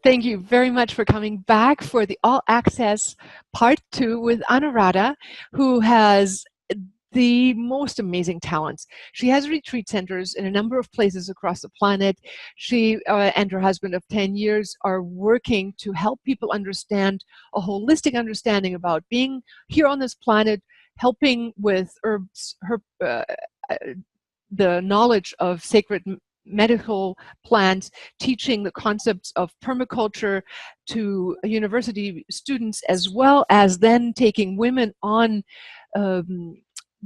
Thank you very much for coming back for the All Access Part 2 with Anuradha, who has the most amazing talents. She has retreat centers in a number of places across the planet. She and her husband of 10 years are working to help people understand a holistic understanding about being here on this planet, helping with herbs, the knowledge of sacred medical plants, teaching the concepts of permaculture to university students, as well as then taking women on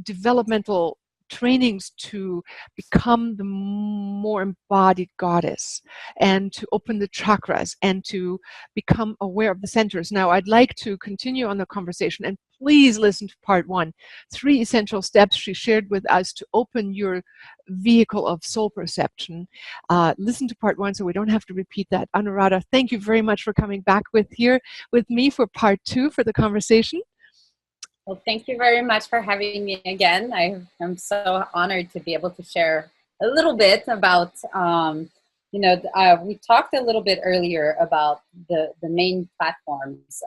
developmental trainings to become the more embodied goddess and to open the chakras and to become aware of the centers. Now, I'd like to continue on the conversation, and please listen to part 1. 3 essential steps she shared with us to open your vehicle of soul perception. Listen to part 1 so we don't have to repeat that. Anuradha, thank you very much for coming back with me for part 2 for the conversation. Well, thank you very much for having me again. I'm so honored to be able to share a little bit about, we talked a little bit earlier about the main platforms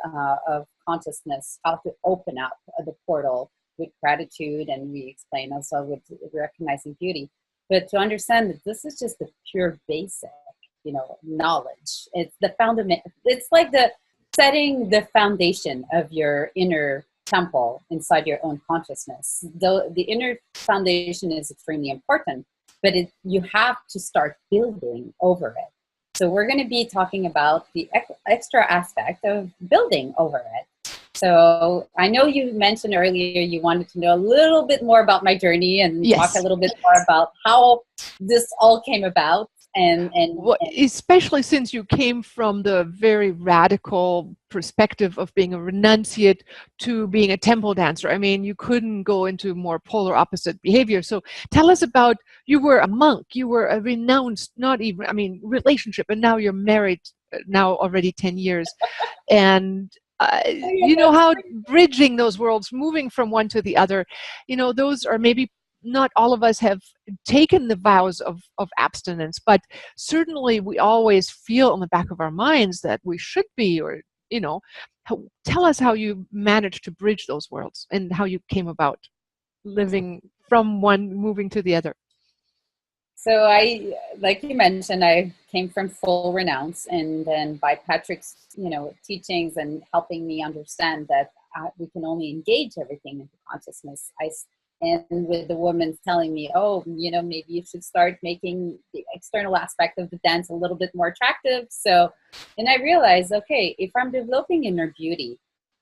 of consciousness, how to open up the portal with gratitude, and we explain also with recognizing beauty. But to understand that this is just the pure basic, knowledge. It's the fundament. It's like setting the foundation of your inner temple inside your own consciousness. Though the inner foundation is extremely important, but you have to start building over it. So we're going to be talking about the extra aspect of building over it. So I know you mentioned earlier you wanted to know a little bit more about my journey and yes. talk a little bit more about how this all came about. And especially since you came from the very radical perspective of being a renunciate to being a temple dancer. I mean, you couldn't go into more polar opposite behavior. So tell us about, you were a monk, you were a renounced, relationship, and now you're married now already 10 years. And how bridging those worlds, moving from one to the other, those are maybe not all of us have taken the vows of abstinence, but certainly we always feel in the back of our minds that we should be, or, tell us how you managed to bridge those worlds and how you came about living from one, moving to the other. So like you mentioned, I came from full renounce, and then by Patrick's, teachings and helping me understand that we can only engage everything into consciousness. And with the woman telling me, maybe you should start making the external aspect of the dance a little bit more attractive. So, and I realized, okay, if I'm developing inner beauty,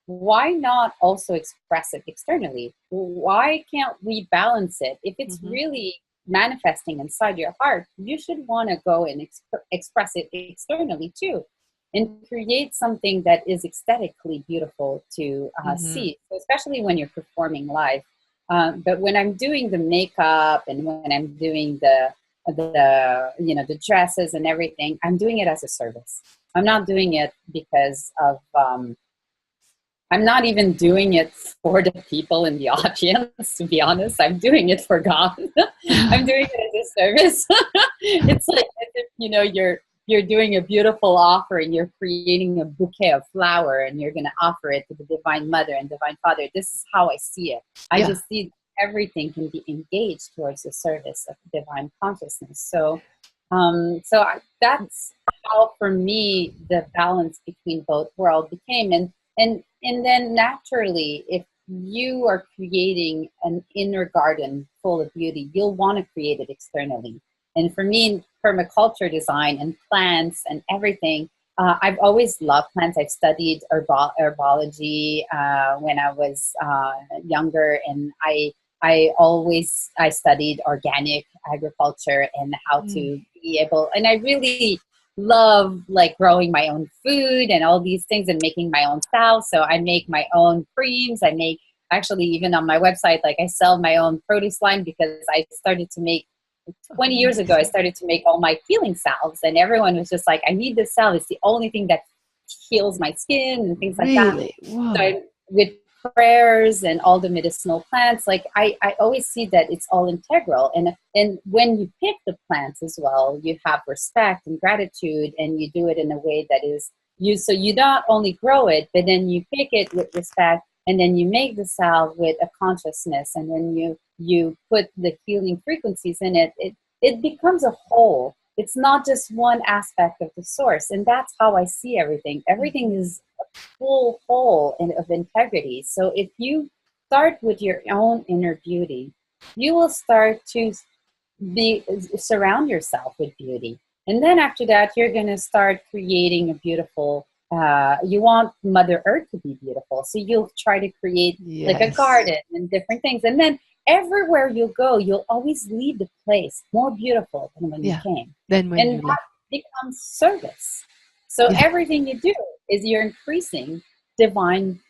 why not also express it externally? Why can't we balance it? If it's really manifesting inside your heart, you should want to go and express it externally too, and create something that is aesthetically beautiful to see, especially when you're performing live. But when I'm doing the makeup and when I'm doing the dresses and everything, I'm doing it as a service. I'm not doing it because of, I'm not even doing it for the people in the audience, to be honest. I'm doing it for God. I'm doing it as a service. It's like, you're doing a beautiful offering. You're creating a bouquet of flower and you're going to offer it to the Divine Mother and Divine Father. This is how I see it. I just see everything can be engaged towards the service of divine consciousness. So, that's how, for me, the balance between both worlds became. And then naturally, if you are creating an inner garden full of beauty, you'll want to create it externally. And for me, in permaculture design and plants and everything, I've always loved plants. I've studied herbology when I was younger, and I studied organic agriculture and how to be able, and I really love growing my own food and all these things and making my own salve. So I make my own creams. I make, actually, even on my website, I sell my own produce line, because I started to make 20 years ago, I started to make all my healing salves, and everyone was just like, I need this salve. It's the only thing that heals my skin and things like that. Wow. So with prayers and all the medicinal plants, like I always see that it's all integral. And when you pick the plants as well, you have respect and gratitude, and you do it in a way that is you. So you not only grow it, but then you pick it with respect, and then you make the salve with a consciousness, and then you put the healing frequencies in it. It becomes a whole. It's not just one aspect of the source. And that's how I see everything. Everything is a full whole of integrity. So if you start with your own inner beauty, you will start to surround yourself with beauty. And then after that, you're going to start creating a beautiful, you want Mother Earth to be beautiful. So you'll try to create like a garden and different things. And then everywhere you go, you'll always leave the place more beautiful than when you came. Then when and that becomes service. So everything you do is you're increasing divine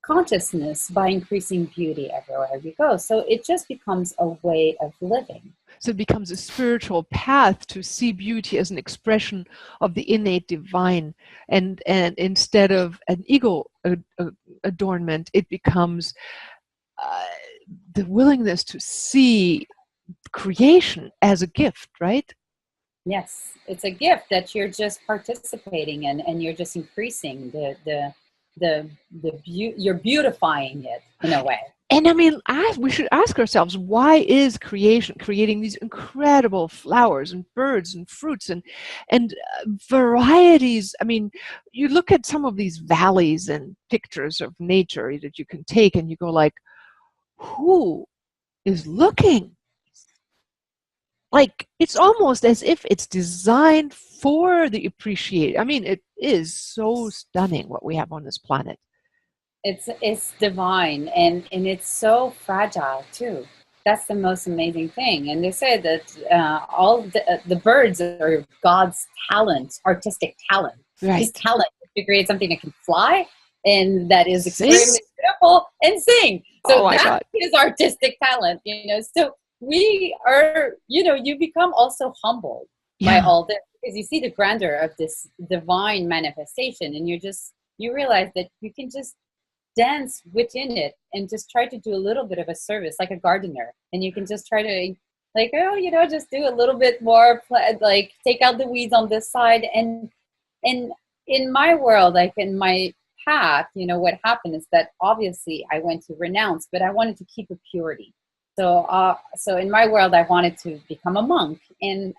consciousness by increasing beauty everywhere you go. So it just becomes a way of living. So it becomes a spiritual path to see beauty as an expression of the innate divine, and instead of an ego adornment, it becomes the willingness to see creation as a gift, right? Yes, it's a gift that you're just participating in, and you're just increasing you're beautifying it in a way. And I mean, we should ask ourselves, why is creation creating these incredible flowers and birds and fruits and varieties? I mean, you look at some of these valleys and pictures of nature that you can take, and you go like, who is looking? Like, it's almost as if it's designed for the appreciate. I mean, it is so stunning what we have on this planet. It's divine, and it's so fragile too. That's the most amazing thing. And they say that all the birds are God's talent, artistic talent. Right. His talent to create something that can fly and that is extremely beautiful and sing. So that is artistic talent, So we are, you become also humbled by all this, because you see the grandeur of this divine manifestation, and you realize that you can just dance within it and just try to do a little bit of a service, like a gardener. And you can just try to just do a little bit more, like take out the weeds on this side. And in my world, like in my path, what happened is that obviously I went to renounce, but I wanted to keep a purity. So in my world, I wanted to become a monk, and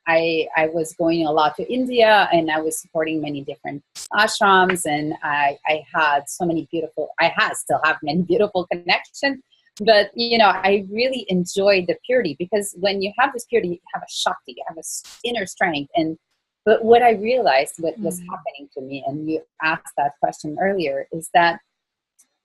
I was going a lot to India, and I was supporting many different ashrams, and I still have many beautiful connections. But I really enjoyed the purity, because when you have this purity, you have a shakti, you have a inner strength. But what I realized, what was happening to me, and you asked that question earlier, is that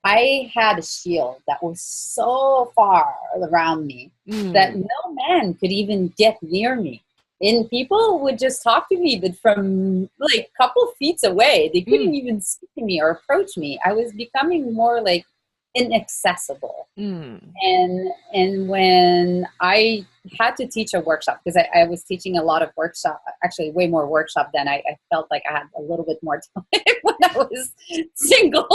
I had a shield that was so far around me that no man could even get near me. And people would just talk to me, but from like a couple feet away, they couldn't even speak to me or approach me. I was becoming more like inaccessible. And when I had to teach a workshop, because I was teaching a lot of workshop, actually way more workshop than I felt like I had a little bit more time when I was single.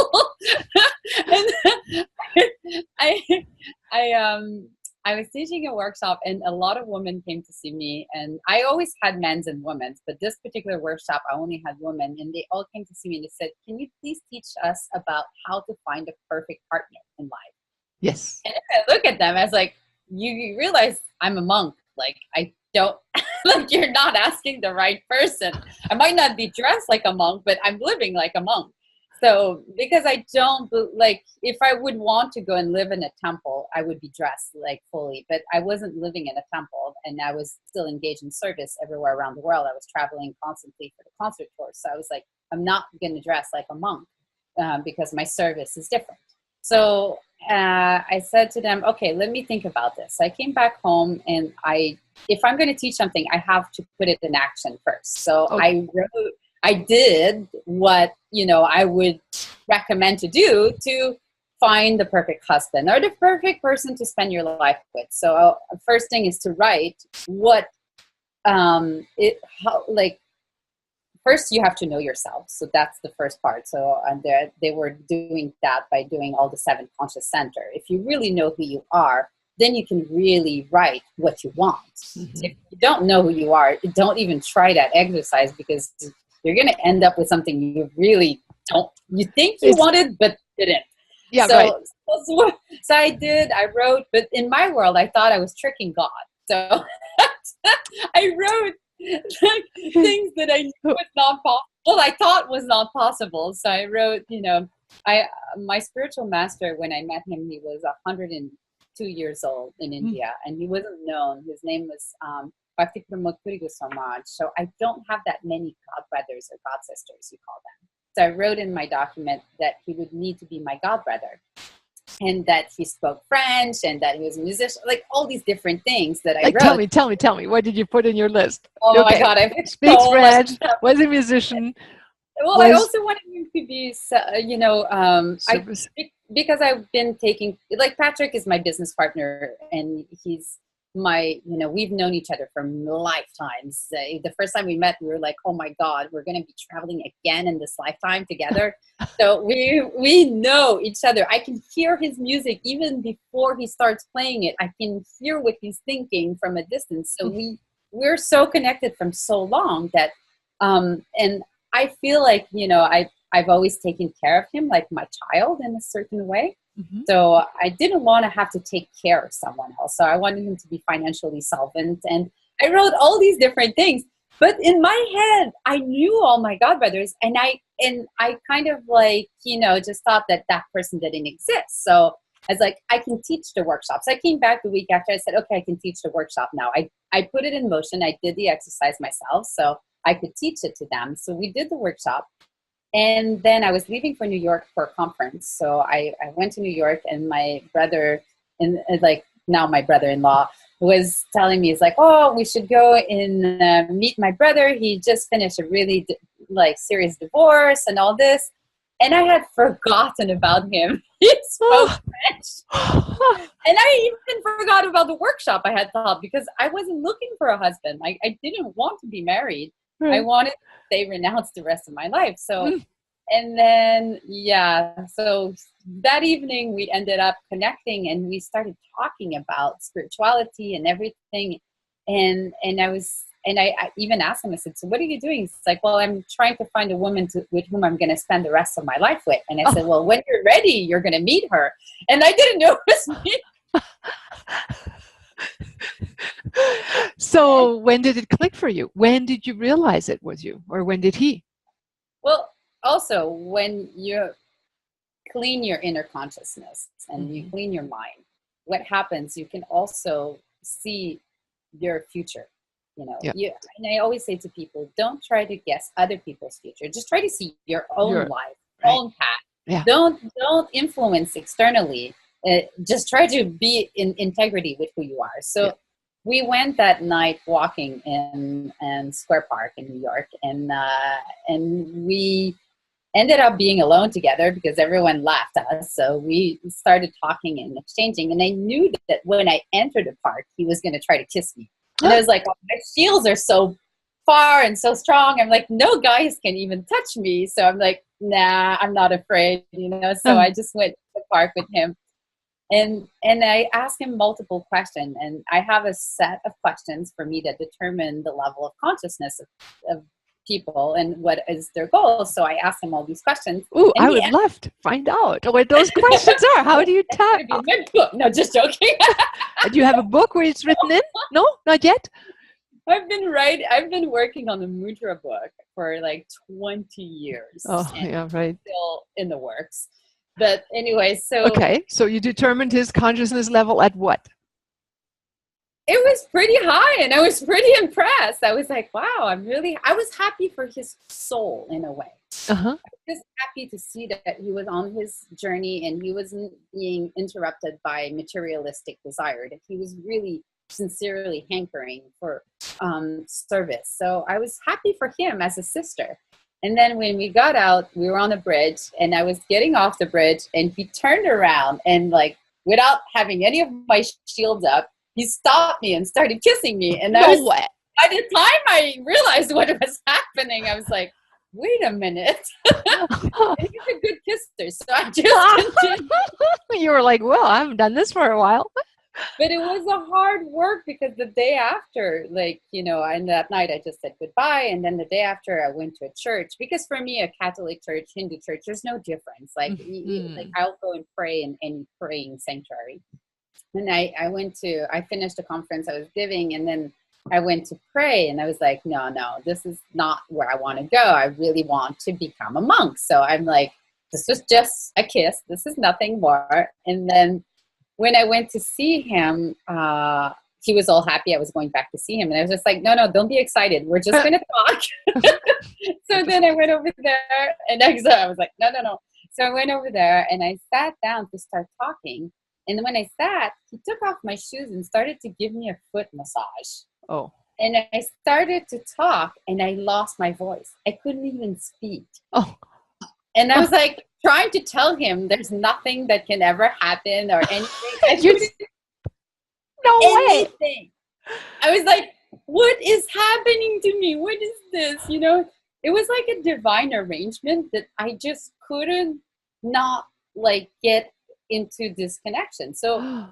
And I was teaching a workshop, and a lot of women came to see me, and I always had men's and women's, but this particular workshop, I only had women, and they all came to see me and they said, "Can you please teach us about how to find a perfect partner in life?" Yes. And I look at them, I was like, you realize I'm a monk. Like, I don't, like, you're not asking the right person. I might not be dressed like a monk, but I'm living like a monk. So, because I don't, like, if I would want to go and live in a temple, I would be dressed like fully, but I wasn't living in a temple, and I was still engaged in service everywhere around the world. I was traveling constantly for the concert tours. So I was like, I'm not going to dress like a monk because my service is different. So I said to them, okay, let me think about this. I came back home, and if I'm going to teach something, I have to put it in action first. So I did what, I would recommend to do to find the perfect husband or the perfect person to spend your life with. So first thing is to write what, first you have to know yourself. So that's the first part. So and they were doing that by doing all the 7 conscious center. If you really know who you are, then you can really write what you want. Mm-hmm. If you don't know who you are, don't even try that exercise, because you're going to end up with something you really don't, you think you wanted, but didn't. Yeah, so, right. so I wrote, but in my world, I thought I was tricking God. So I wrote things that I knew was not possible. Well, I thought was not possible. So I wrote, my spiritual master, when I met him, he was 102 years old in India, and he wasn't known. His name was Bhakti Pramod Puri Goswami. So I don't have that many god brothers or god sisters, you call them. So I wrote in my document that he would need to be my god brother, and that he spoke French, and that he was a musician, like all these different things that I wrote. Tell me, what did you put in your list? Oh my God, I put speaks so French, much stuff. Was a musician. Well, I also wanted him to be, because I've been taking, like, Patrick is my business partner, and he's we've known each other for lifetimes. The first time we met, we were like, oh my God, we're going to be traveling again in this lifetime together. So we know each other. I can hear his music even before he starts playing it. I can hear what he's thinking from a distance. So we're so connected from so long that, and I feel like, I've always taken care of him like my child in a certain way. Mm-hmm. So I didn't want to have to take care of someone else. So I wanted him to be financially solvent. And I wrote all these different things. But in my head, I knew all my godbrothers. And I kind of just thought that person didn't exist. So I was like, I can teach the workshops. I came back the week after. I said, okay, I can teach the workshop now. I put it in motion. I did the exercise myself, so I could teach it to them. So we did the workshop. And then I was leaving for New York for a conference. So I went to New York, and my brother, and now my brother-in-law, was telling me, he's like, oh, we should go and meet my brother. He just finished a really serious divorce and all this. And I had forgotten about him. He spoke French. And I even forgot about the workshop I had taught, because I wasn't looking for a husband. I didn't want to be married. I wanted to stay renounced the rest of my life. So, and then, so that evening we ended up connecting, and we started talking about spirituality and everything. And I even asked him, I said, so what are you doing? He's like, well, I'm trying to find a woman with whom I'm going to spend the rest of my life with. And I said, well, when you're ready, you're going to meet her. And I didn't know it was me. So when did it click for you? When did you realize it was you, or when did he? Well, also, when you clean your inner consciousness and you clean your mind, what happens, you can also see your future. And I always say to people, don't try to guess other people's future. Just try to see your own life, own path. Yeah. Don't influence externally. Just try to be in integrity with who you are. So we went that night walking in Square Park in New York, and we ended up being alone together because everyone laughed at us. So we started talking and exchanging, and I knew that when I entered the park, he was going to try to kiss me. And I was like, oh, my shields are so far and so strong. I'm like, no guys can even touch me. So I'm like, nah, I'm not afraid, So I just went to the park with him. And I asked him multiple questions, and I have a set of questions for me that determine the level of consciousness of people and what is their goal. So I asked him all these questions. Ooh, I would love to find out what those questions are. How do you tell? No, just joking. Do you have a book where it's written in? No, not yet. I've been working on the Mudra book for 20 years. Oh, yeah, right. Still in the works. But anyway, so... Okay, so you determined his consciousness level at what? It was pretty high, and I was pretty impressed. I was like, wow, I was happy for his soul in a way. I was just happy to see that he was on his journey, and he wasn't being interrupted by materialistic desire, that he was really sincerely hankering for service. So I was happy for him as a sister. And then when we got out, we were on a bridge, and I was getting off the bridge, and he turned around and without having any of my shields up, he stopped me and started kissing me. And I by the time I realized what was happening, I was like, wait a minute. And he's a good kisser, so I just continued. You were like, well, I haven't done this for a while. But it was a hard work because the day after, like, and that night I just said goodbye. And then the day after I went to a church, because for me, a Catholic church, Hindu church, there's no difference. Like, like I'll go and pray in any praying sanctuary. And I finished the conference I was giving, and then I went to pray, and I was like, no, this is not where I want to go. I really want to become a monk. So I'm like, this was just a kiss. This is nothing more. And then when I went to see him, he was all happy I was going back to see him. And I was just like, no, don't be excited. We're just going to talk. So then I went over there, and I was like, no. So I went over there, and I sat down to start talking. And then when I sat, he took off my shoes and started to give me a foot massage. Oh. And I started to talk, and I lost my voice. I couldn't even speak. Oh. And I was like, trying to tell him there's nothing that can ever happen or anything. No anything. Way. I was like, what is happening to me? What is this? It was like a divine arrangement that I just couldn't not like get into this connection. So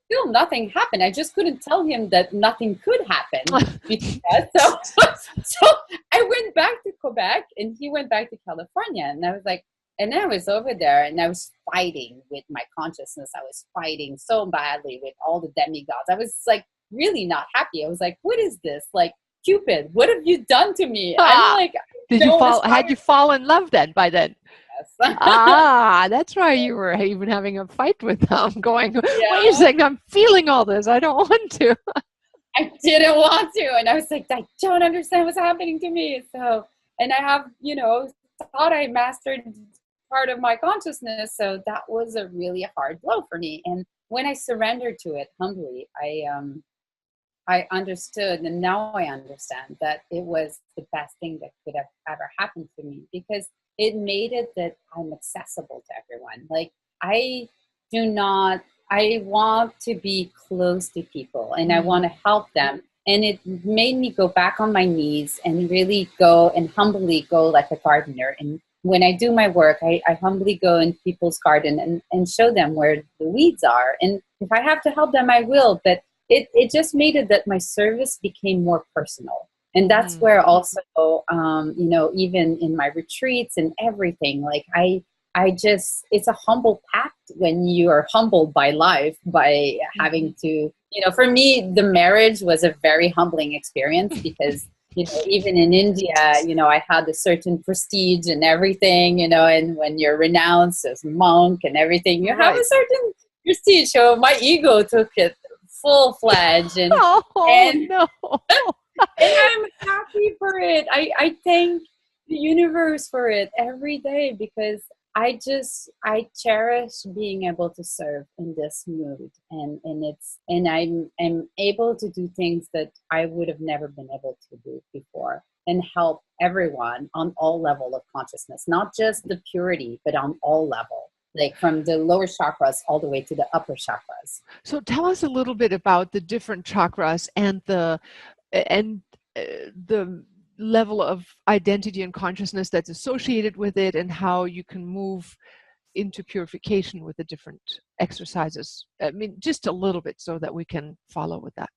still nothing happened. I just couldn't tell him that nothing could happen. So I went back to Quebec, and he went back to California. And I was like, and then I was over there, and I was fighting with my consciousness. I was fighting so badly with all the demigods. I was like really not happy. I was like, what is this? Like, Cupid, what have you done to me? I'm like, had you fallen in love then by then? Yes. That's why you were even having a fight with them, going, wait a second, I'm feeling all this. I don't want to. I didn't want to. And I was like, I don't understand what's happening to me. So, and I have, thought I mastered part of my consciousness. So that was a really hard blow for me. And when I surrendered to it humbly, I understood, and now I understand that it was the best thing that could have ever happened to me, because it made it that I'm accessible to everyone. Like, I want to be close to people, and I want to help them. And it made me go back on my knees and really go and humbly go like a gardener. And when I do my work, I humbly go in people's garden and show them where the weeds are. And if I have to help them, I will. But it just made it that my service became more personal. And that's where also, even in my retreats and everything, like it's a humble pact when you are humbled by life, by having to, for me, the marriage was a very humbling experience because, even in India, I had a certain prestige and everything, and when you're renounced as a monk and everything, you have a certain prestige. So my ego took it full-fledged. And no. And I'm happy for it. I thank the universe for it every day, because I cherish being able to serve in this mood, and I'm able to do things that I would have never been able to do before, and help everyone on all level of consciousness, not just the purity, but on all level, like from the lower chakras all the way to the upper chakras. So tell us a little bit about the different chakras and the level of identity and consciousness that's associated with it, and how you can move into purification with the different exercises. I mean, just a little bit so that we can follow with that.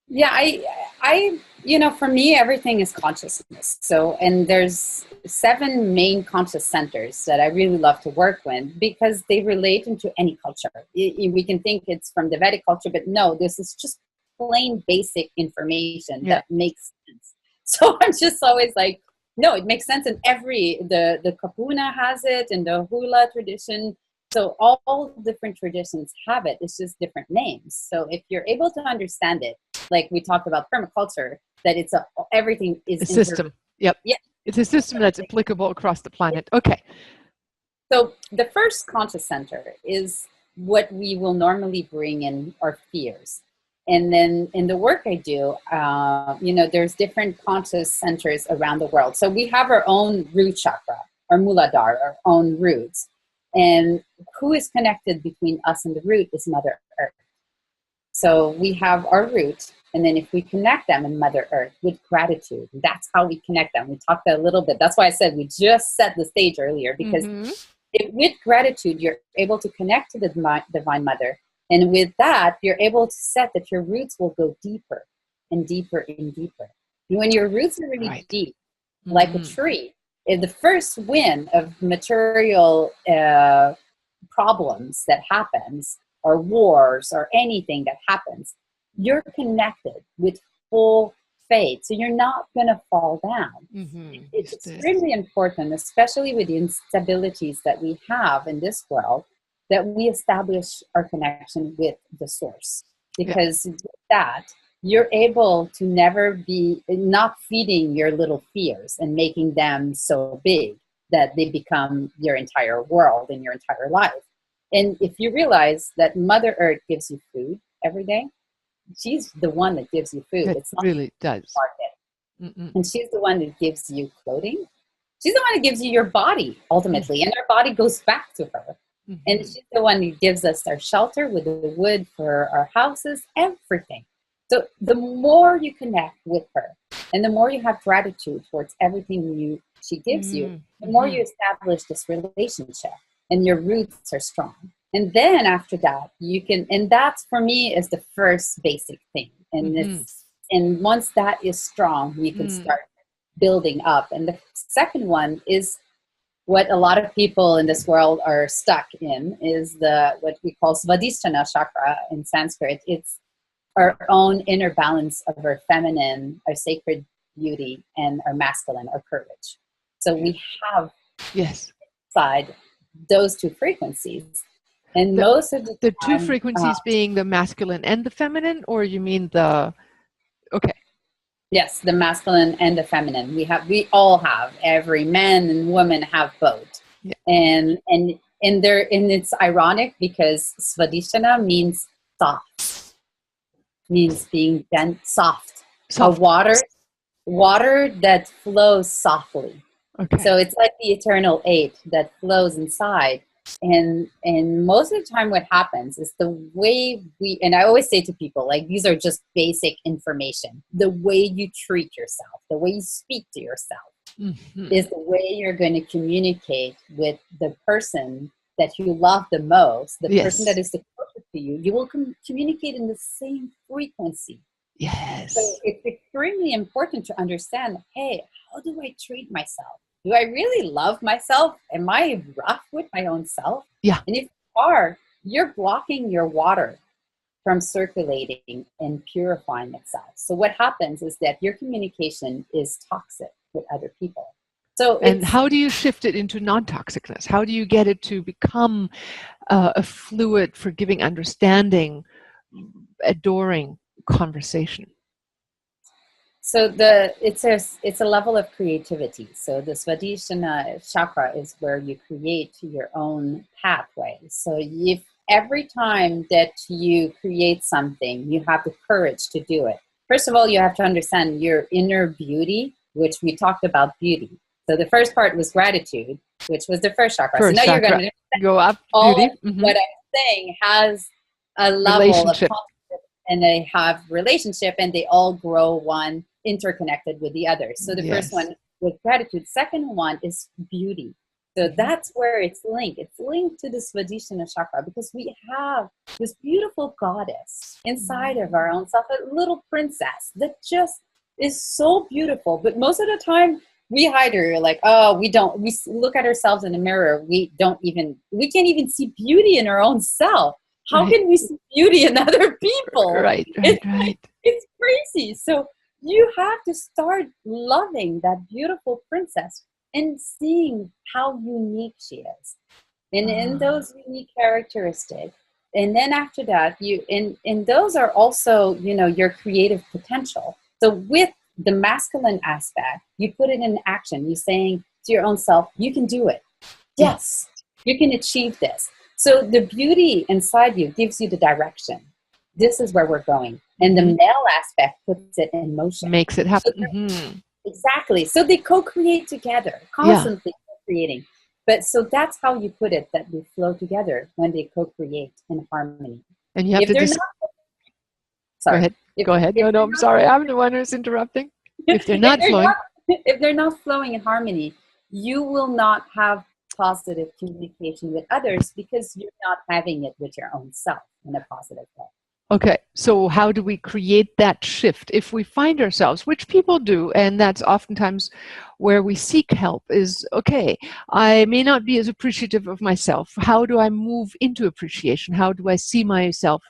Yeah, I for me, everything is consciousness. So, and there's 7 main conscious centers that I really love to work with, because they relate into any culture. We can think it's from the Vedic culture, but no, this is just plain basic information that makes sense. So I'm just always like, no, it makes sense. And the Kapuna has it, and the Hula tradition. So all different traditions have it. It's just different names. So if you're able to understand it, like we talked about permaculture, that everything is a system. Yep. Yeah. It's a system that's applicable across the planet. Okay. So the first conscious center is what we will normally bring in our fears. And then in the work I do, there's different conscious centers around the world. So we have our own root chakra, our Muladhara, our own roots. And who is connected between us and the root is Mother Earth. So we have our root, And then if we connect them in Mother Earth with gratitude, that's how we connect them. We talked a little bit. That's why I said we just set the stage earlier, because with gratitude, you're able to connect to the Divine Mother. And with that, you're able to set that your roots will go deeper and deeper and deeper. And when your roots are really deep, like a tree, the first wind of material problems that happens, or wars, or anything that happens, you're connected with full faith. So you're not going to fall down. It's extremely important, especially with the instabilities that we have in this world, that we establish our connection with the source. Because with that, you're able to never be not feeding your little fears and making them so big that they become your entire world and your entire life. And if you realize that Mother Earth gives you food every day, she's the one that gives you food. It's not really does. Market. And she's the one that gives you clothing. She's the one that gives you your body, ultimately. And our body goes back to her. And she's the one who gives us our shelter with the wood for our houses, everything. So the more you connect with her, and the more you have gratitude towards everything she gives you, the more you establish this relationship, and your roots are strong. And then after that, you can, and that's for me is the first basic thing. And and once that is strong, you can start building up. And the second one is what a lot of people in this world are stuck in, is what we call Svadhisthana chakra in Sanskrit. It's our own inner balance of our feminine, our sacred beauty, and our masculine, our courage. So we have inside those two frequencies. And most of the two frequencies being the masculine and the feminine, or you mean the, Yes, the masculine and the feminine. We all have, every man and woman have both. And it's ironic because Svadhisthana means soft, means being soft. Water that flows softly. So it's like the eternal eight that flows inside. And most of the time what happens is the way and I always say to people, like, these are just basic information. The way you treat yourself, the way you speak to yourself is the way you're going to communicate with the person that you love the most, the person that is the closest to you. You will communicate in the same frequency. So it's extremely important to understand, hey, how do I treat myself? Do I really love myself? Am I rough with my own self? And if you are, you're blocking your water from circulating and purifying itself. So what happens is that your communication is toxic with other people. And how do you shift it into non-toxicness? How do you get it to become a fluid, forgiving, understanding, adoring conversation? So it's a level of creativity. So the Svadhisthana chakra is where you create your own pathway. So if every time that you create something, you have the courage to do it. First of all, you have to understand your inner beauty, which we talked about beauty. So the first part was gratitude, which was the first chakra. So now you're going to go up. All what I'm saying has a level of confidence, and they have relationship, and they all grow one interconnected with the other. So the first one was gratitude. Second one is beauty. So that's where it's linked. It's linked to the Svadhisthana chakra because we have this beautiful goddess inside of our own self, a little princess that just is so beautiful. But most of the time we hide her, like, we look at ourselves in the mirror. We can't even see beauty in our own self. How can we see beauty in other people? Right. It's crazy. So you have to start loving that beautiful princess and seeing how unique she is. And in those unique characteristics. And then after that, and those are also, your creative potential. So with the masculine aspect, you put it in action. You're saying to your own self, you can do it. Yes, you can achieve this. So the beauty inside you gives you the direction. This is where we're going. And the male aspect puts it in motion. Makes it happen. So exactly. So they co-create together, constantly co-creating. But so that's how you put it, that they flow together when they co-create in harmony. And you have If Go ahead. No, no, I'm sorry. I'm the one who's interrupting. If they're not flowing. If they're not flowing in harmony, you will not have positive communication with others because you're not having it with your own self in a positive way. Okay, so how do we create that shift if we find ourselves, which people do, and that's oftentimes where we seek help is, okay, I may not be as appreciative of myself. How do I move into appreciation? How do I see myself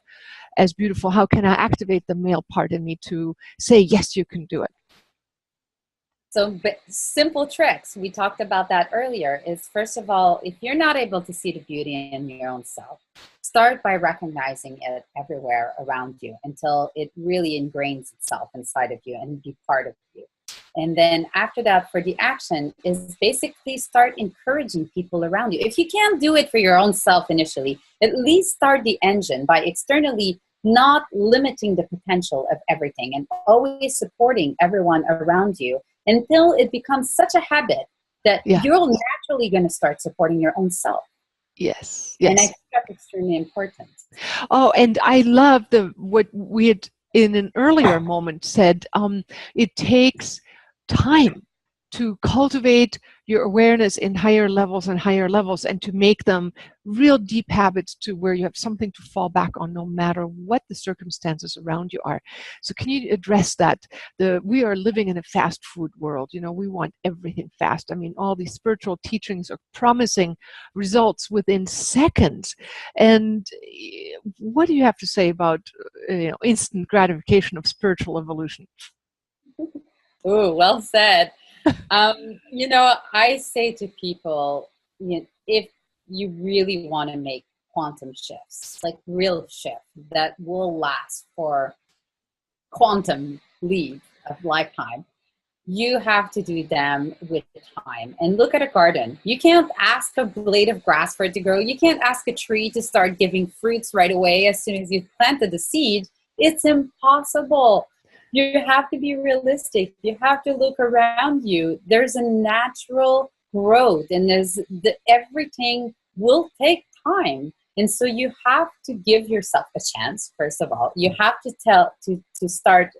as beautiful? How can I activate the male part in me to say, yes, you can do it? So simple tricks, we talked about that earlier, is first of all, if you're not able to see the beauty in your own self, start by recognizing it everywhere around you until it really ingrains itself inside of you and be part of you. And then after that, for the action, is basically start encouraging people around you. If you can't do it for your own self initially, at least start the engine by externally not limiting the potential of everything and always supporting everyone around you until it becomes such a habit that you're naturally going to start supporting your own self. Yes, yes. And I yes. think that's extremely important. Oh, and I love what we had in an earlier moment said, it takes time to cultivate your awareness in higher levels and to make them real deep habits to where you have something to fall back on no matter what the circumstances around you are. So can you address that? We are living in a fast food world. You know, we want everything fast. I mean, all these spiritual teachings are promising results within seconds. And what do you have to say about instant gratification of spiritual evolution? Oh, well said. I say to people, if you really want to make quantum shifts, like real shift that will last for quantum leap of lifetime, you have to do them with time. And look at a garden. You can't ask a blade of grass for it to grow. You can't ask a tree to start giving fruits right away as soon as you've planted the seed. It's impossible. You have to be realistic. You have to look around you. There's a natural growth, and everything will take time. And so you have to give yourself a chance. First of all, you have to start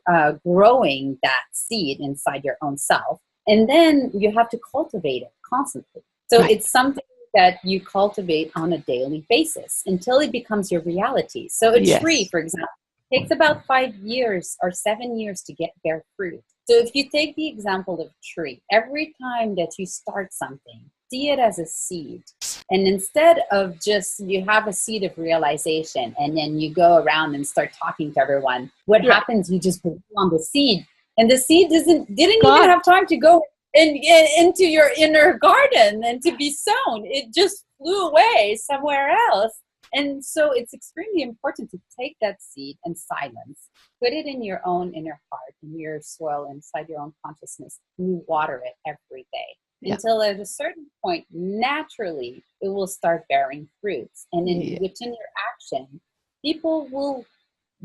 growing that seed inside your own self, and then you have to cultivate it constantly. So it's something that you cultivate on a daily basis until it becomes your reality. So a tree, for example, takes about 5 years or 7 years to bear fruit. So if you take the example of a tree, every time that you start something, see it as a seed. And instead of just, you have a seed of realization and then you go around and start talking to everyone, what happens, you just put on the seed, and the seed didn't even have time to go into your inner garden and to be sown. It just flew away somewhere else. And so it's extremely important to take that seed and silence, put it in your own inner heart, in your soil, inside your own consciousness, and you water it every day until at a certain point, naturally, it will start bearing fruits. And within your action, people will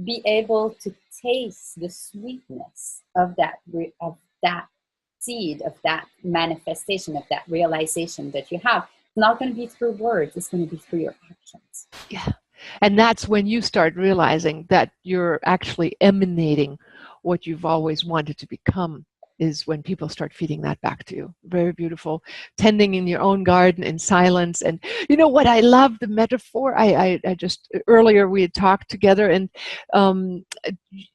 be able to taste the sweetness of that seed, of that manifestation, of that realization that you have. It's not going to be through words, it's going to be through your actions. Yeah. And that's when you start realizing that you're actually emanating what you've always wanted to become, is when people start feeding that back to you. Very beautiful. Tending in your own garden in silence. And you know what, I love the metaphor. I just, earlier we had talked together, and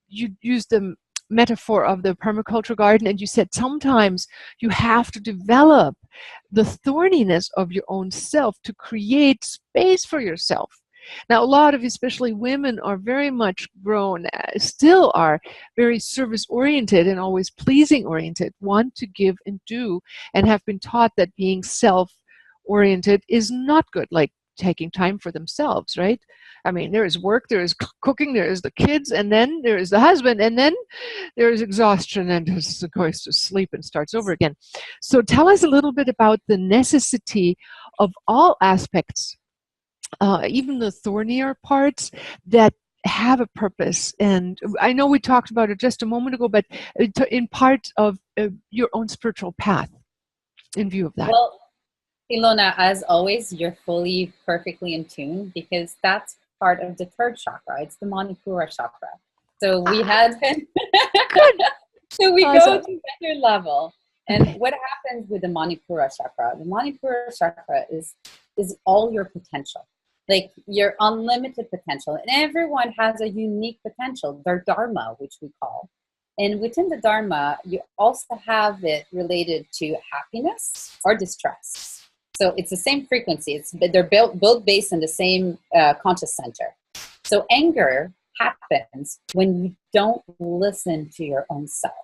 you used the metaphor of the permaculture garden, and you said sometimes you have to develop the thorniness of your own self to create space for yourself. Now, a lot of, especially women, are very much grown, still are very service-oriented and always pleasing-oriented, want to give and do, and have been taught that being self-oriented is not good, like taking time for themselves, right? I mean, there is work, there is cooking, there is the kids, and then there is the husband, and then there is exhaustion, and just goes to sleep and starts over again. So tell us a little bit about the necessity of all aspects, even the thornier parts, that have a purpose. And I know we talked about it just a moment ago, but in part of your own spiritual path, in view of that. Well, Ilona, as always, you're fully, perfectly in tune, because that's part of the third chakra. It's the Manipura chakra. So we had Good. so we go Awesome. to another level. And what happens with the Manipura chakra? The Manipura chakra is all your potential, like your unlimited potential. And everyone has a unique potential, their dharma, which we call. And within the dharma, you also have it related to happiness or distress. So it's the same frequency. They're both based on the same conscious center. So anger happens when you don't listen to your own self.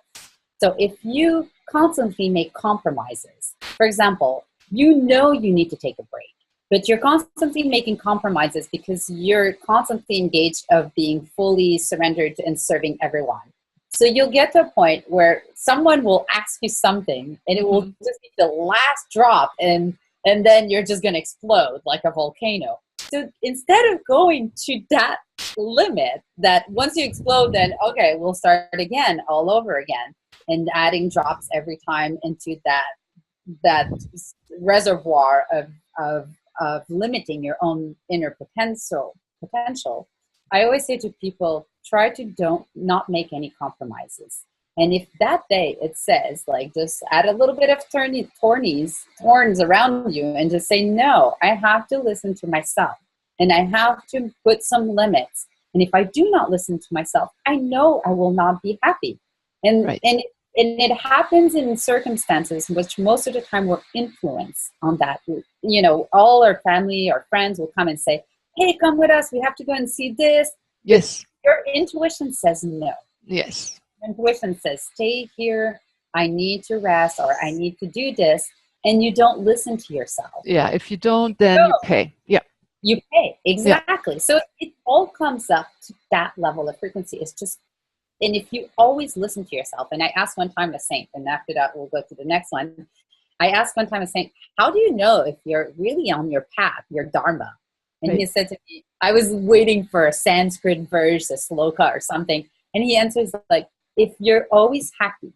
So if you constantly make compromises, for example, you know you need to take a break, but you're constantly making compromises because you're constantly engaged of being fully surrendered and serving everyone. So you'll get to a point where someone will ask you something and it will just be the last drop, and then you're just going to explode like a volcano. So instead of going to that limit that once you explode, then okay, we'll start again all over again, and adding drops every time into that reservoir of limiting your own inner potential. I always say to people, try to not make any compromises. And if that day it says, like, just add a little bit of thorns around you and just say, no, I have to listen to myself and I have to put some limits. And if I do not listen to myself, I know I will not be happy. And Right. and it happens in circumstances which most of the time we're influenced on that. You know, all our family or friends will come and say, hey, come with us. We have to go and see this. Yes. Your intuition says no. Yes. Intuition says, stay here, I need to rest, or I need to do this, and you don't listen to yourself. Yeah. If you don't, then you pay. Yeah. You pay. Exactly. Yeah. So it all comes up to that level of frequency. It's just, and if you always listen to yourself, and I asked one time a saint, and after that we'll go to the next one. I asked one time a saint, how do you know if you're really on your path, your dharma? And he said to me, I was waiting for a Sanskrit verse, a sloka or something. And he answers like, if you're always happy,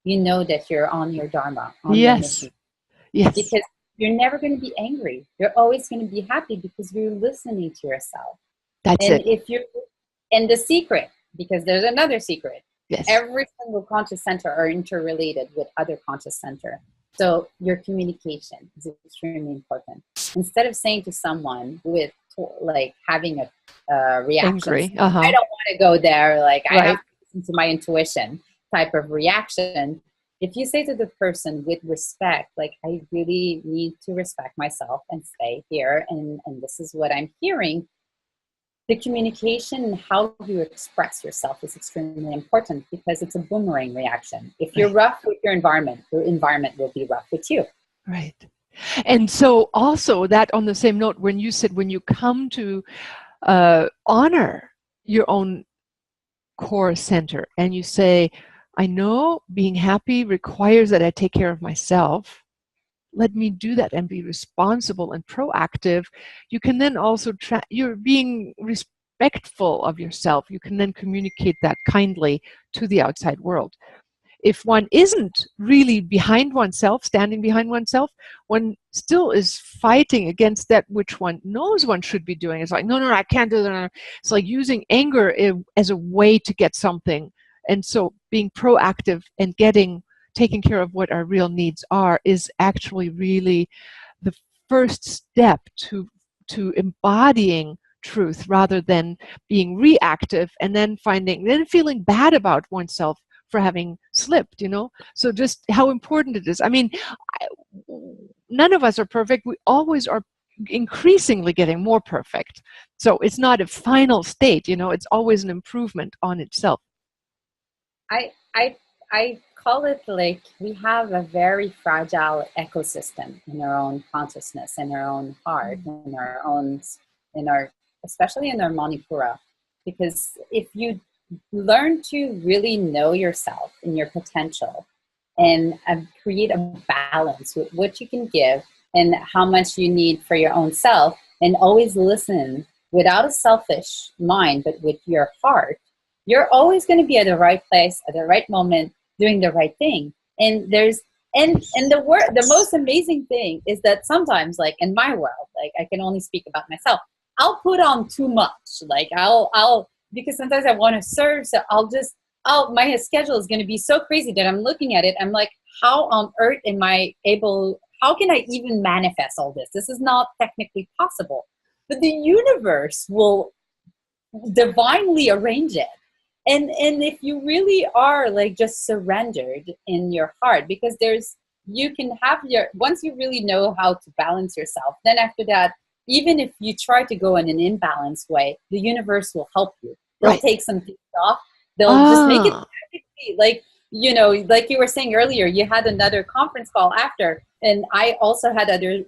you know that you're on your dharma, on your mission. Yes. Because you're never going to be angry. You're always going to be happy because you're listening to yourself. That's and it. If you're, and the secret, because there's another secret. Yes. Every single conscious center are interrelated with other conscious center. So your communication is extremely important. Instead of saying to someone with like having a reaction, I don't want to go there, like I have to listen to my intuition type of reaction. If you say to the person with respect, like, I really need to respect myself and stay here, and this is what I'm hearing, the communication and how you express yourself is extremely important, because it's a boomerang reaction. If you're rough with your environment will be rough with you. Right. And so also that, on the same note, when you said, when you come to honor your own core center and you say, I know being happy requires that I take care of myself. Let me do that and be responsible and proactive. You can then also, you're being respectful of yourself. You can then communicate that kindly to the outside world. If one isn't really behind oneself, standing behind oneself, one still is fighting against that which one knows one should be doing. It's like, no, I can't do that. It's like using anger as a way to get something. And so being proactive and taking care of what our real needs are is actually really the first step to embodying truth, rather than being reactive and then feeling bad about oneself for having slipped, So just how important it is. I mean, none of us are perfect. We always are increasingly getting more perfect. So it's not a final state, it's always an improvement on itself. I call it like we have a very fragile ecosystem in our own consciousness, in our own heart, especially in our Manipura. Because if you learn to really know yourself and your potential, and create a balance with what you can give and how much you need for your own self, and always listen without a selfish mind, but with your heart, you're always going to be at the right place at the right moment, doing the right thing. And the most amazing thing is that sometimes, like in my world, like I can only speak about myself, I'll put on too much. Like I'll because sometimes I want to serve. So my schedule is going to be so crazy that I'm looking at it. I'm like, how on earth am I able, how can I even manifest all this? This is not technically possible. But the universe will divinely arrange it. And if you really are like just surrendered in your heart, because you can have once you really know how to balance yourself, then after that, even if you try to go in an imbalanced way, the universe will help you. They'll take some things off. They'll just make it like, like you were saying earlier, you had another conference call after, and I also had other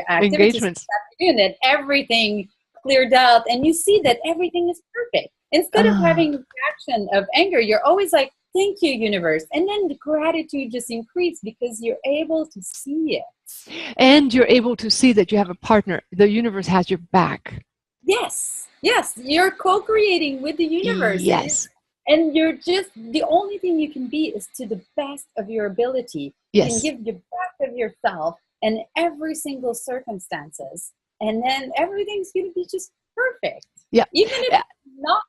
activities this afternoon, and everything cleared out, and you see that everything is perfect. Instead of having the reaction of anger, you're always like, thank you, universe. And then the gratitude just increases because you're able to see it. And you're able to see that you have a partner. The universe has your back. Yes. Yes. You're co-creating with the universe. Yes. And you're just, the only thing you can be is to the best of your ability. You can give your best of yourself in every single circumstances. And then everything's going to be just perfect. Yeah. Even if it's not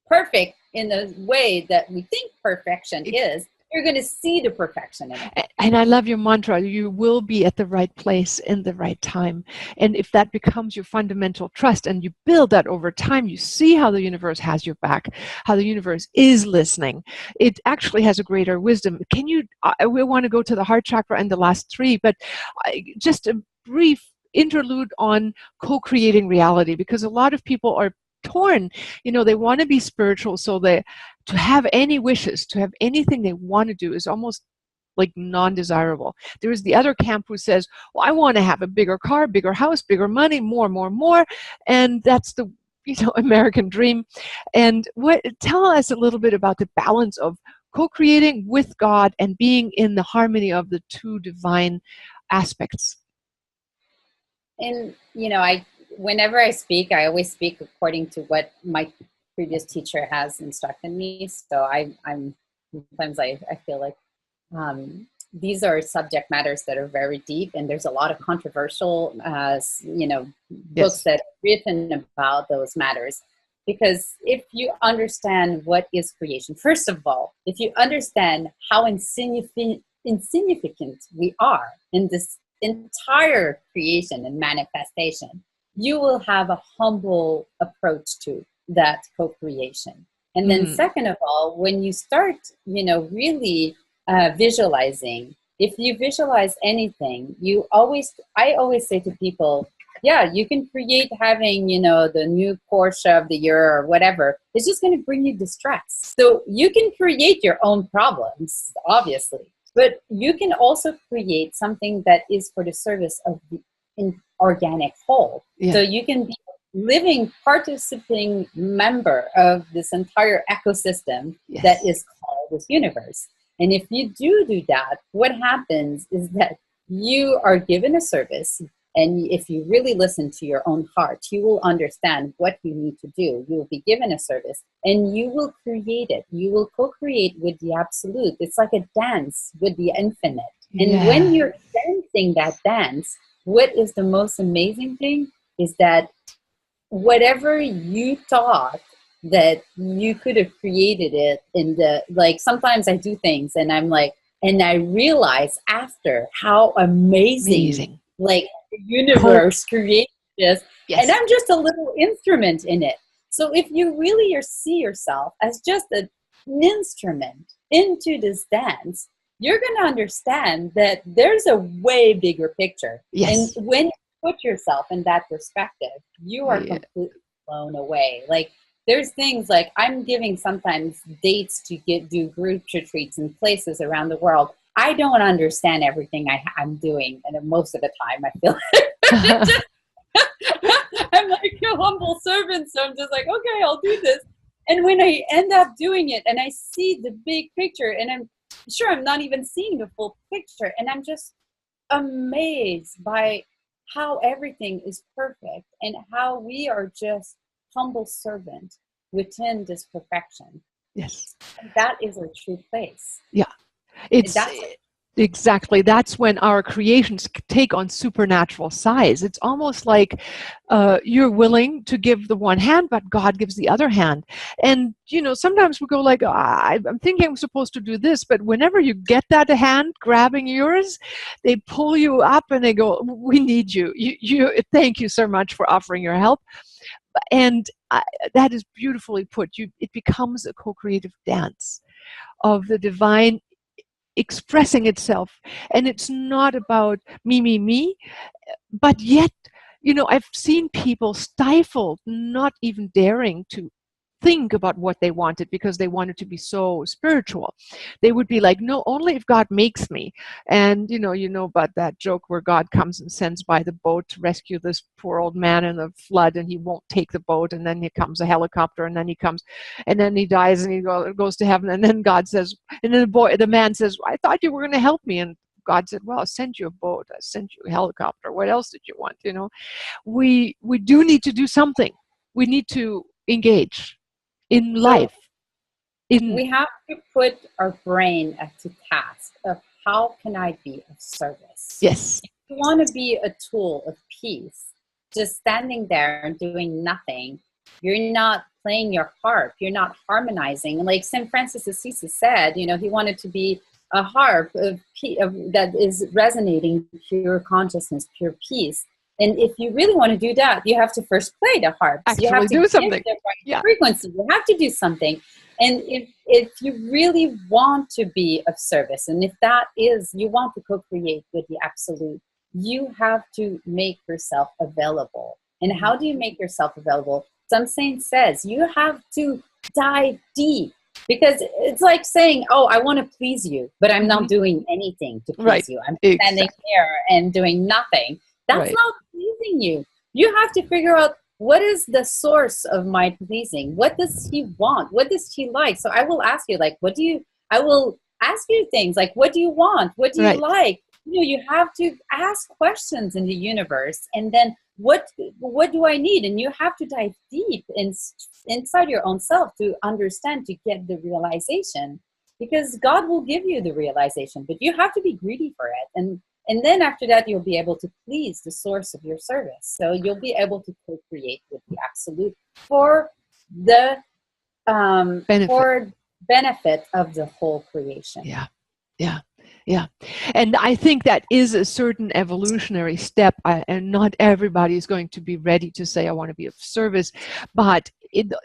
perfect in the way that we think perfection is, you're going to see the perfection in it. And I love your mantra, you will be at the right place in the right time. And if that becomes your fundamental trust and you build that over time, you see how the universe has your back, how the universe is listening. It actually has a greater wisdom. We want to go to the heart chakra and the last three, but just a brief interlude on co-creating reality, because a lot of people are torn. They want to be spiritual, so to have any wishes, to have anything they want to do is almost like non-desirable. There is the other camp who says, well, I want to have a bigger car, bigger house, bigger money, more, and that's the American dream. And tell us a little bit about the balance of co-creating with God and being in the harmony of the two divine aspects. And whenever I speak, I always speak according to what my previous teacher has instructed me. So I'm sometimes I feel like these are subject matters that are very deep, and there's a lot of controversial, books that are written about those matters. Because if you understand what is creation, first of all, if you understand how insignificant we are in this entire creation and manifestation, you will have a humble approach to that co-creation. And then second of all, when you start, really visualizing, if you visualize anything, I always say to people, yeah, you can create having, the new Porsche of the year or whatever. It's just going to bring you distress. So you can create your own problems, obviously. But you can also create something that is for the service of the organic whole. Yeah. So you can be a living, participating member of this entire ecosystem that is called this universe. And if you do that, what happens is that you are given a service. And if you really listen to your own heart, you will understand what you need to do. You will be given a service and you will create it. You will co-create with the absolute. It's like a dance with the infinite. And when you're dancing that dance, what is the most amazing thing is that whatever you thought that you could have created it sometimes I do things and I'm like, and I realize after how amazing. Like the universe created this, and I'm just a little instrument in it. So if you really see yourself as just an instrument into this dance, you're going to understand that there's a way bigger picture. Yes. And when you put yourself in that perspective, you are completely blown away. Like there's things like I'm giving sometimes dates to do group retreats in places around the world. I don't understand everything I'm doing, and most of the time I feel I'm like a humble servant, so I'm just like, okay, I'll do this. And when I end up doing it and I see the big picture, and I'm sure I'm not even seeing the full picture, and I'm just amazed by how everything is perfect and how we are just humble servant within this perfection. Yes. And that is a true place. Yeah. Exactly. That's when our creations take on supernatural size. It's almost like you're willing to give the one hand, but God gives the other hand. And, sometimes we go like, I'm thinking I'm supposed to do this, but whenever you get that hand grabbing yours, they pull you up and they go, we need you. Thank you so much for offering your help. And that is beautifully put. It becomes a co-creative dance of the divine expressing itself, and it's not about me, but yet, I've seen people stifled, not even daring to think about what they wanted because they wanted to be so spiritual. They would be like, no, only if God makes me. And you know about that joke where God comes and sends by the boat to rescue this poor old man in the flood, and he won't take the boat, and then here comes a helicopter, and then he comes, and then he dies, and he goes to heaven, and then God says, and then the man says, I thought you were going to help me. And God said, well, I sent you a boat, I sent you a helicopter, what else did you want? We do need to do something. We need to engage in So life. we have to put our brain to task of how can I be of service? Yes. If you want to be a tool of peace, just standing there and doing nothing, you're not playing your harp, you're not harmonizing. Like St. Francis of Assisi said, he wanted to be a harp that is resonating pure consciousness, pure peace. And if you really want to do that, you have to first play the harp. Actually you have to do give something. the right Yeah. frequency. You have to do something. And if you really want to be of service, and if that is, you want to co-create with the absolute, you have to make yourself available. And how do you make yourself available? Some saint says you have to dive deep, because it's like saying, oh, I want to please you, but I'm not doing anything to please you. I'm standing here and doing nothing. That's not pleasing you. You have to figure out, what is the source of my pleasing? What does he want? What does he like? So I will ask you, like, I will ask you things like, what do you want? What do you like? You have to ask questions in the universe, and then what do I need? And you have to dive deep inside your own self to understand, to get the realization, because God will give you the realization, but you have to be greedy for it. And then after that, you'll be able to please the source of your service. So you'll be able to co-create with the absolute for the benefit of the whole creation. Yeah. And I think that is a certain evolutionary step, and not everybody is going to be ready to say, I want to be of service, but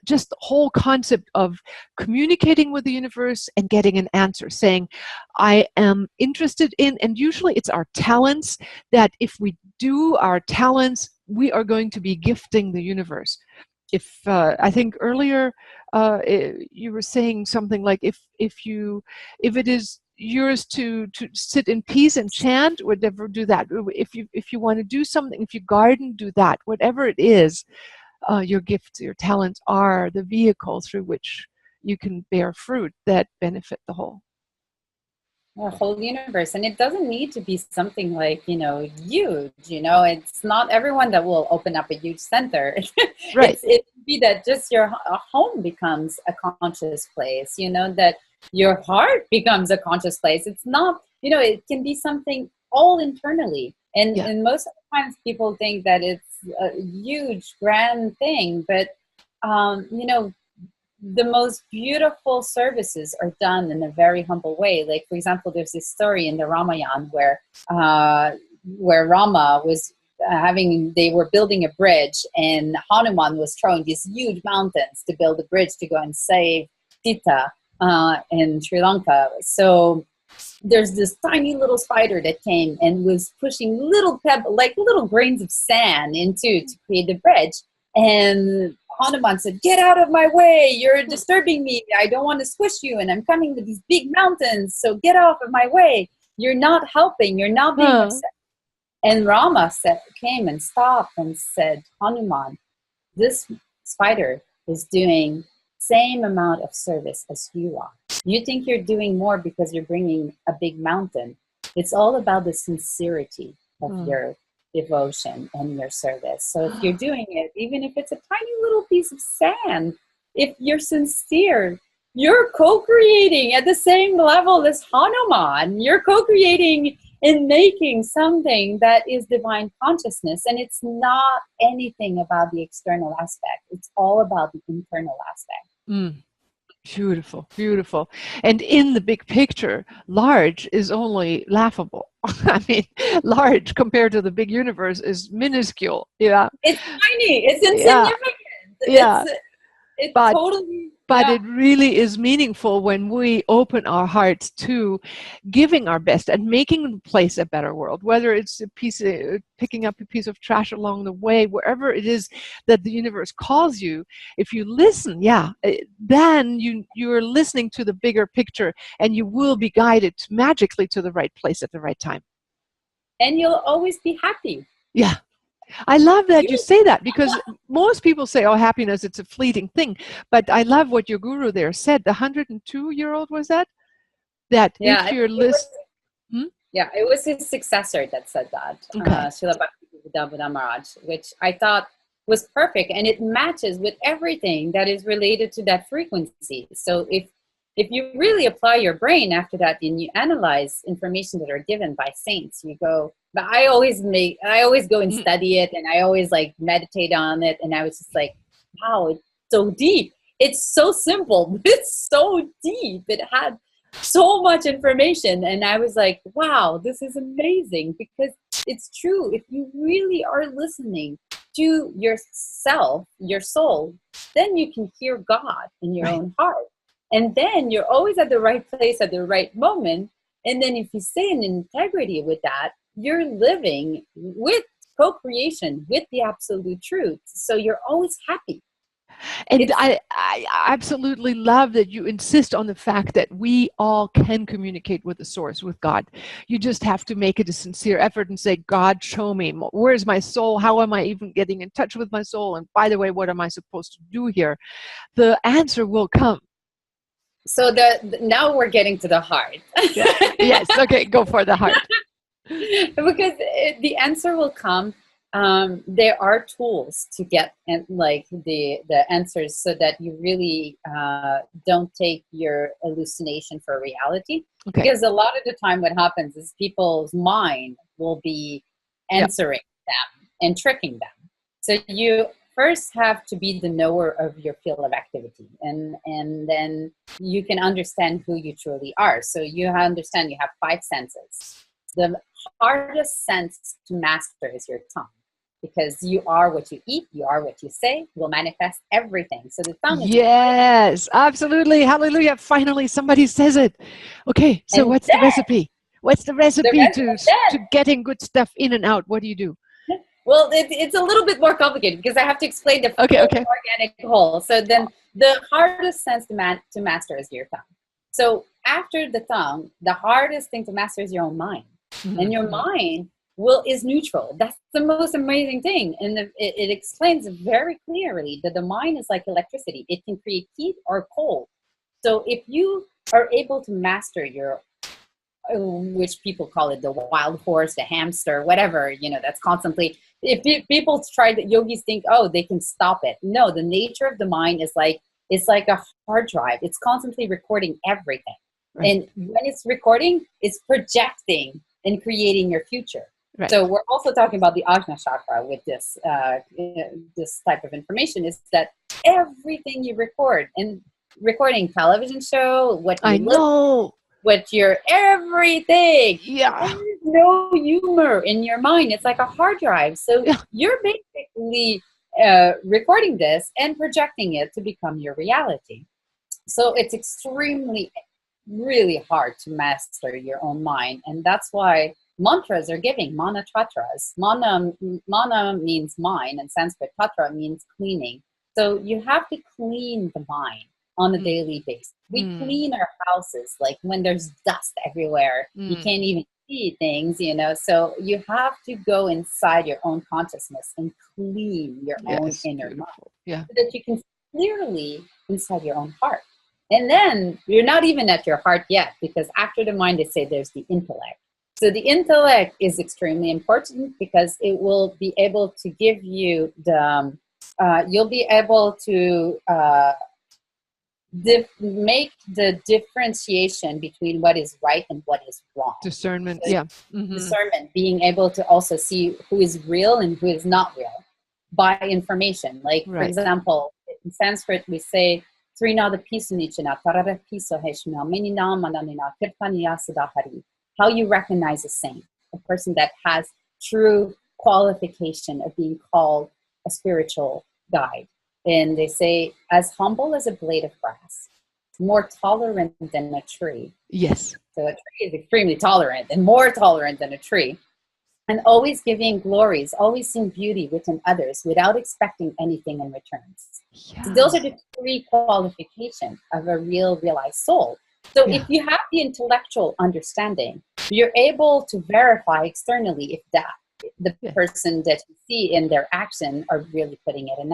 just the whole concept of communicating with the universe and getting an answer, saying, I am interested in, and usually it's our talents, that if we do our talents, we are going to be gifting the universe. If I think earlier you were saying something like, if it is yours to sit in peace and chant, whatever, do that. If you want to do something, if you garden, do that. Whatever it is, your gifts, your talents are the vehicle through which you can bear fruit that benefit the whole universe. And it doesn't need to be something like, huge. It's not everyone that will open up a huge center. It can be that just your home becomes a conscious place, that your heart becomes a conscious place. It's not, it can be something all internally. And most of the times people think that it's a huge, grand thing, but, the most beautiful services are done in a very humble way. Like, for example, there's this story in the Ramayana where Rama was they were building a bridge, and Hanuman was throwing these huge mountains to build a bridge to go and save Sita in Sri Lanka. So there's this tiny little spider that came and was pushing little grains of sand to create the bridge. And Hanuman said, get out of my way. You're disturbing me. I don't want to squish you. And I'm coming with these big mountains. So get off of my way. You're not helping. You're not being upset. And Rama came and stopped and said, Hanuman, this spider is doing same amount of service as you are. You think you're doing more because you're bringing a big mountain. It's all about the sincerity of your devotion and your service. So if you're doing it, even if it's a tiny little piece of sand, if you're sincere, you're co-creating at the same level as Hanuman. You're co-creating in making something that is divine consciousness. And it's not anything about the external aspect. It's all about the internal aspect. Mm. Beautiful, beautiful. And in the big picture, large is only laughable. I mean, large compared to the big universe is minuscule. Yeah. It's tiny. It's Yeah. insignificant. Yeah. It's But totally, it really is meaningful when we open our hearts to giving our best and making the place a better world, whether it's picking up a piece of trash along the way, wherever it is that the universe calls you. If you listen, then you're listening to the bigger picture, and you will be guided magically to the right place at the right time. And you'll always be happy. Yeah. I love that you say that, because most people say, oh, happiness, it's a fleeting thing. But I love what your guru there said. The 102-year-old, was that? That if you're listening. Yeah, it was his successor that said that, Okay. Srila Bhaktivedanta Maharaj, which I thought was perfect. And it matches with everything that is related to that frequency. So if you really apply your brain after that and you analyze information that are given by saints, you go, but I always go and study it, and I always like meditate on it. And I was just like, wow, it's so deep. It's so simple, but it's so deep. It had so much information. And I was like, wow, this is amazing, because it's true. If you really are listening to yourself, your soul, then you can hear God in your own heart. And then you're always at the right place at the right moment. And then if you stay in integrity with that, you're living with co-creation with the absolute truth. So you're always happy. And I absolutely love that you insist on the fact that we all can communicate with the source, with God. You just have to make it a sincere effort and say, God, show me, where's my soul? How am I even getting in touch with my soul? And by the way, what am I supposed to do here? The answer will come. So now we're getting to the heart. Yes, okay, go for the heart. Because the answer will come. There are tools to get the answers, so that you really don't take your hallucination for reality. Okay. Because a lot of the time what happens is people's mind will be answering them and tricking them. So you first have to be the knower of your field of activity, and then you can understand who you truly are. So you understand you have 5 senses. The hardest sense to master is your tongue, because you are what you eat, you are what you say, will manifest everything. So the tongue is... Yes, absolutely. Hallelujah. Finally, somebody says it. Okay, so what's the recipe? What's the recipe to getting good stuff in and out? What do you do? Well, it's a little bit more complicated, because I have to explain the full organic whole. So then the hardest sense to master is your tongue. So after the tongue, the hardest thing to master is your own mind. Mm-hmm. And your mind is neutral. That's the most amazing thing. And it explains very clearly that the mind is like electricity. It can create heat or cold. So if you are able to master your, which people call it the wild horse, the hamster, whatever, that's constantly, if people try that, yogis think, oh, they can stop it. No, the nature of the mind is like, it's like a hard drive. It's constantly recording everything. Right. And when it's recording, it's projecting and creating your future. Right. So we're also talking about the Ajna chakra with this type of information, is that everything you record, and recording television show, what you know, what your everything. Yeah. There's no humor in your mind. It's like a hard drive. So you're basically recording this and projecting it to become your reality. So it's extremely, really hard to master your own mind. And that's why mantras are giving mana tatras. Mana means mind, and Sanskrit tatra means cleaning. So you have to clean the mind on a daily basis. We clean our houses, like when there's dust everywhere, you can't even see things, so you have to go inside your own consciousness and clean your own inner mind, so that you can clearly inside your own heart. And then you're not even at your heart yet, because after the mind, they say there's the intellect. So the intellect is extremely important, because it will be able to give you you'll be able to make the differentiation between what is right and what is wrong. Discernment, So yeah. Mm-hmm. Discernment, being able to also see who is real and who is not real by information. Like, for example, in Sanskrit, we say, how you recognize a saint, a person that has true qualification of being called a spiritual guide. And they say, as humble as a blade of grass, more tolerant than a tree. Yes. So a tree is extremely tolerant and more tolerant than a tree. And always giving glories, always seeing beauty within others without expecting anything in return. Yeah. So those are the three qualifications of a realized soul. So if you have the intellectual understanding, you're able to verify externally if the person that you see in their action are really putting it in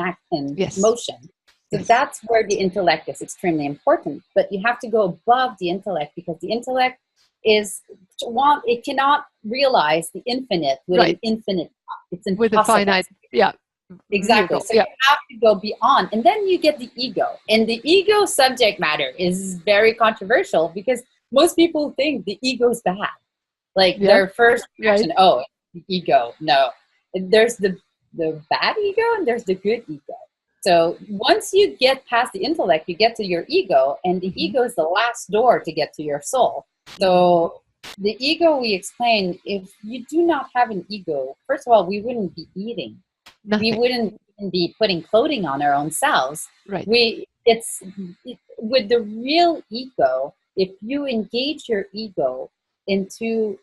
motion. So that's where the intellect is extremely important. But you have to go above the intellect, because the intellect it cannot realize the infinite with an infinite. It's impossible. With a finite, exactly. So you have to go beyond, and then you get the ego. And the ego subject matter is very controversial, because most people think the ego is bad. Like their first reaction, oh, the ego. No, there's the bad ego and there's the good ego. So once you get past the intellect, you get to your ego, and the ego is the last door to get to your soul. So the ego, we explain, if you do not have an ego, first of all, we wouldn't be eating. Nothing. We wouldn't be putting clothing on our own selves. Right. With the real ego, if you engage your ego into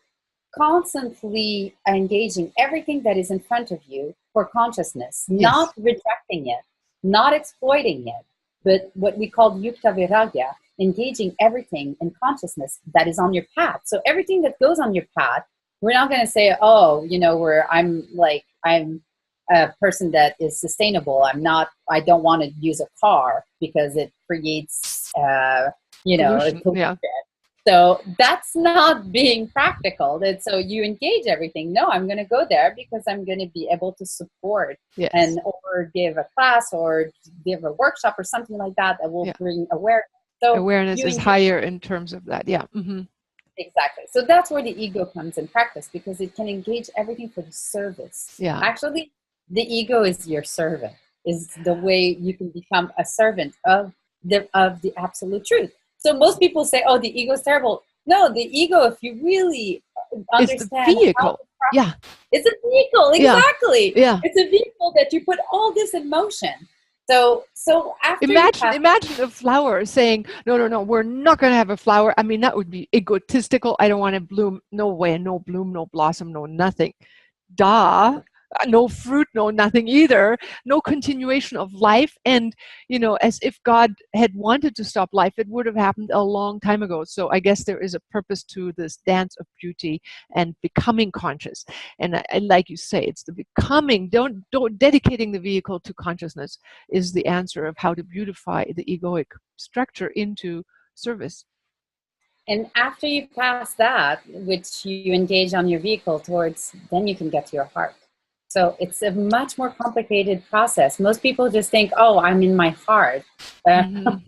constantly engaging everything that is in front of you for consciousness, not rejecting it, not exploiting it, but what we call yukta viragya, engaging everything in consciousness that is on your path. So everything that goes on your path, we're not going to say, oh, I'm a person that is sustainable. I don't want to use a car because it creates, pollution. So that's not being practical. So you engage everything. No, I'm going to go there because I'm going to be able to support or give a class or give a workshop or something like that will bring awareness. So awareness is higher in terms of that. Yeah. Mm-hmm. Exactly. So that's where the ego comes in practice, because it can engage everything for the service. Yeah. Actually, the ego is your servant, is the way you can become a servant of the absolute truth. So most people say, oh, the ego is terrible. No, the ego, if you really understand, it's the vehicle. It's a vehicle. Exactly. Yeah. It's a vehicle that you put all this in motion. So after imagine a flower saying, no, we're not going to have a flower. I mean, that would be egotistical. I don't want to bloom. No way, no bloom, no blossom, no nothing. No fruit, no nothing either, no continuation of life. And, as if God had wanted to stop life, it would have happened a long time ago. So I guess there is a purpose to this dance of beauty and becoming conscious. And like you say, it's the becoming, don't dedicating the vehicle to consciousness is the answer of how to beautify the egoic structure into service. And after you pass that, which you engage on your vehicle towards, then you can get to your heart. So it's a much more complicated process. Most people just think, oh, I'm in my heart. You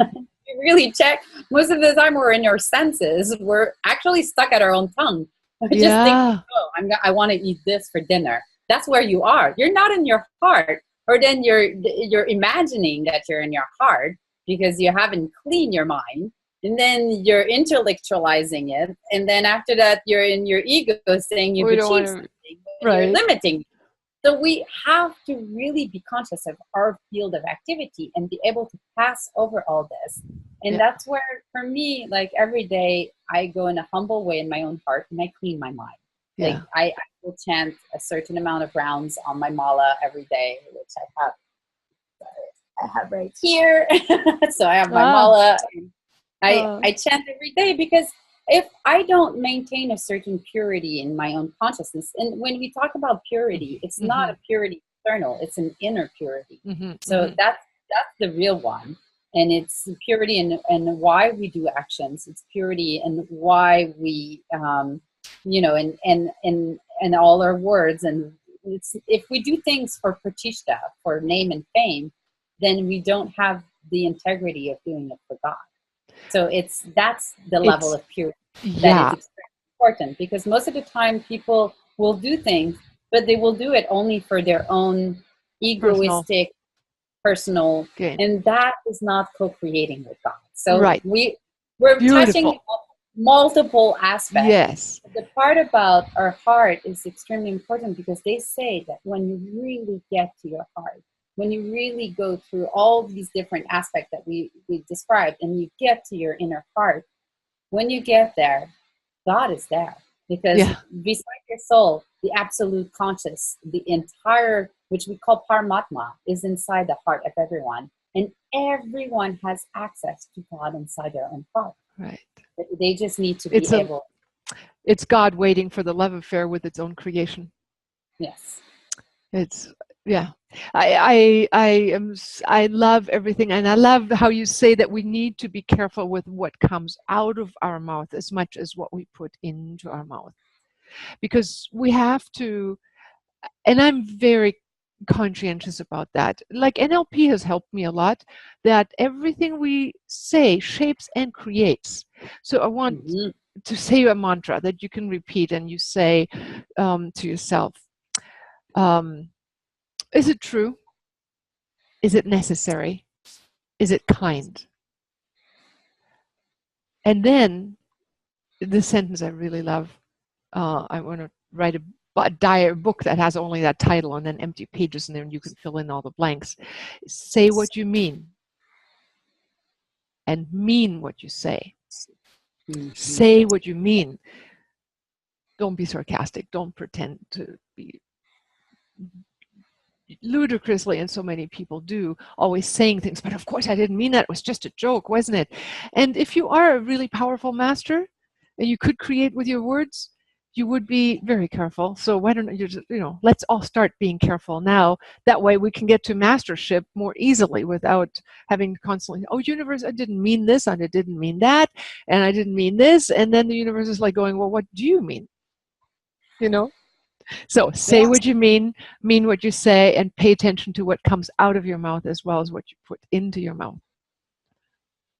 really check. Most of the time we're in our senses. We're actually stuck at our own tongue. Just thinking, oh, I want to eat this for dinner. That's where you are. You're not in your heart. Or then you're imagining that you're in your heart because you haven't cleaned your mind. And then you're intellectualizing it. And then after that, you're in your ego saying you've achieved something. You're limiting. So we have to really be conscious of our field of activity and be able to pass over all this. And that's where, for me, like every day, I go in a humble way in my own heart and I clean my mind. Like I will chant a certain amount of rounds on my mala every day, which I have right here. So I have my mala. I chant every day, because if I don't maintain a certain purity in my own consciousness, and when we talk about purity, it's not a purity external, it's an inner purity. So that's the real one. And it's purity and why we do actions. It's purity and why we, and all our words. And if we do things for pratishtha, for name and fame, then we don't have the integrity of doing it for God. So that's the level It's, of purity that is yeah, extremely important, because most of the time people will do things, but they will do it only for their own personal egoistic, personal, gain. and that is not co-creating with God. So Right. we're touching Beautiful. multiple aspects. Yes. The part about our heart is extremely important, because they say that when you really get to your heart, when you really go through all these different aspects that we described, and you get to your inner heart, when you get there, God is there. Because Yeah. beside your soul, the absolute conscious, the entire, which we call Paramatma, is inside the heart of everyone. And everyone has access to God inside their own heart. Right. They just need to be able. It's God waiting for the love affair with its own creation. Yes. It's, yeah. I love everything, and I love how you say that we need to be careful with what comes out of our mouth as much as what we put into our mouth, because we have to. And I'm very conscientious about that. Like NLP has helped me a lot, that everything we say shapes and creates. So I want to say a mantra that you can repeat, and you say to yourself, is it true? Is it necessary? Is it kind? And then the sentence I really love, I want to write a book that has only that title and then empty pages, and then you can fill in all the blanks. Say what you mean, and mean what you say. Say what you mean. Don't be sarcastic. Don't pretend to be ludicrously, and so many people do, always saying things, but of course I didn't mean that. It was just a joke, wasn't it? And if you are a really powerful master, and you could create with your words, you would be very careful. So why don't you just, let's all start being careful now. That way we can get to mastership more easily without having to constantly, oh, universe, I didn't mean this, and I didn't mean that, and I didn't mean this. And then the universe is like going, well, what do you mean? So say Yeah. what you mean what you say, and pay attention to what comes out of your mouth as well as what you put into your mouth.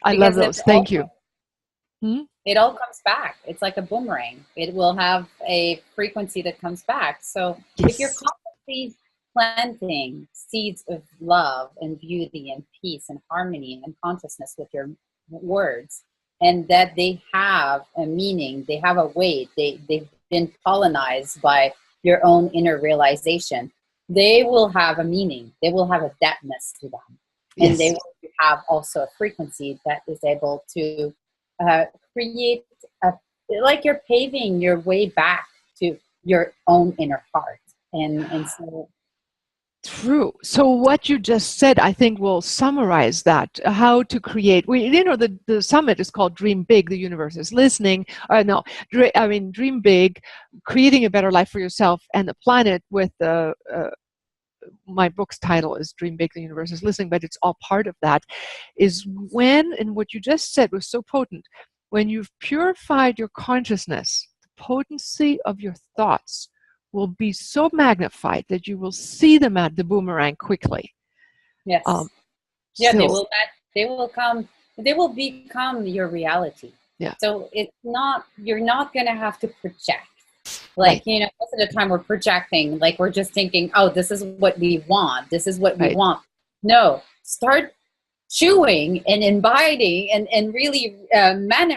I love Because those. Thank you. it all comes back. It's like a boomerang. It will have a frequency that comes back. So if you're Yes. constantly planting seeds of love and beauty and peace and harmony and consciousness with your words, and that they have a meaning, they have a weight, they've been colonized by your own inner realization, they will have a meaning. They will have a depthness to them. And Yes. they will have also a frequency that is able to create like you're paving your way back to your own inner heart. And so True. So what you just said, I think, will summarize that. How to create. The summit is called Dream Big. The universe is listening. Dream big, creating a better life for yourself and the planet. With my book's title is Dream Big, the universe is listening, but it's all part of that. Is when, and what you just said was so potent, when you've purified your consciousness, the potency of your thoughts will be so magnified that you will see them at the boomerang quickly. yes, So, they will become your reality. Yeah. So you're not going to have to project. Right. Most of the time we're projecting, like we're just thinking, oh, this is what we want. This is what we Right. want. No, start chewing and inviting and really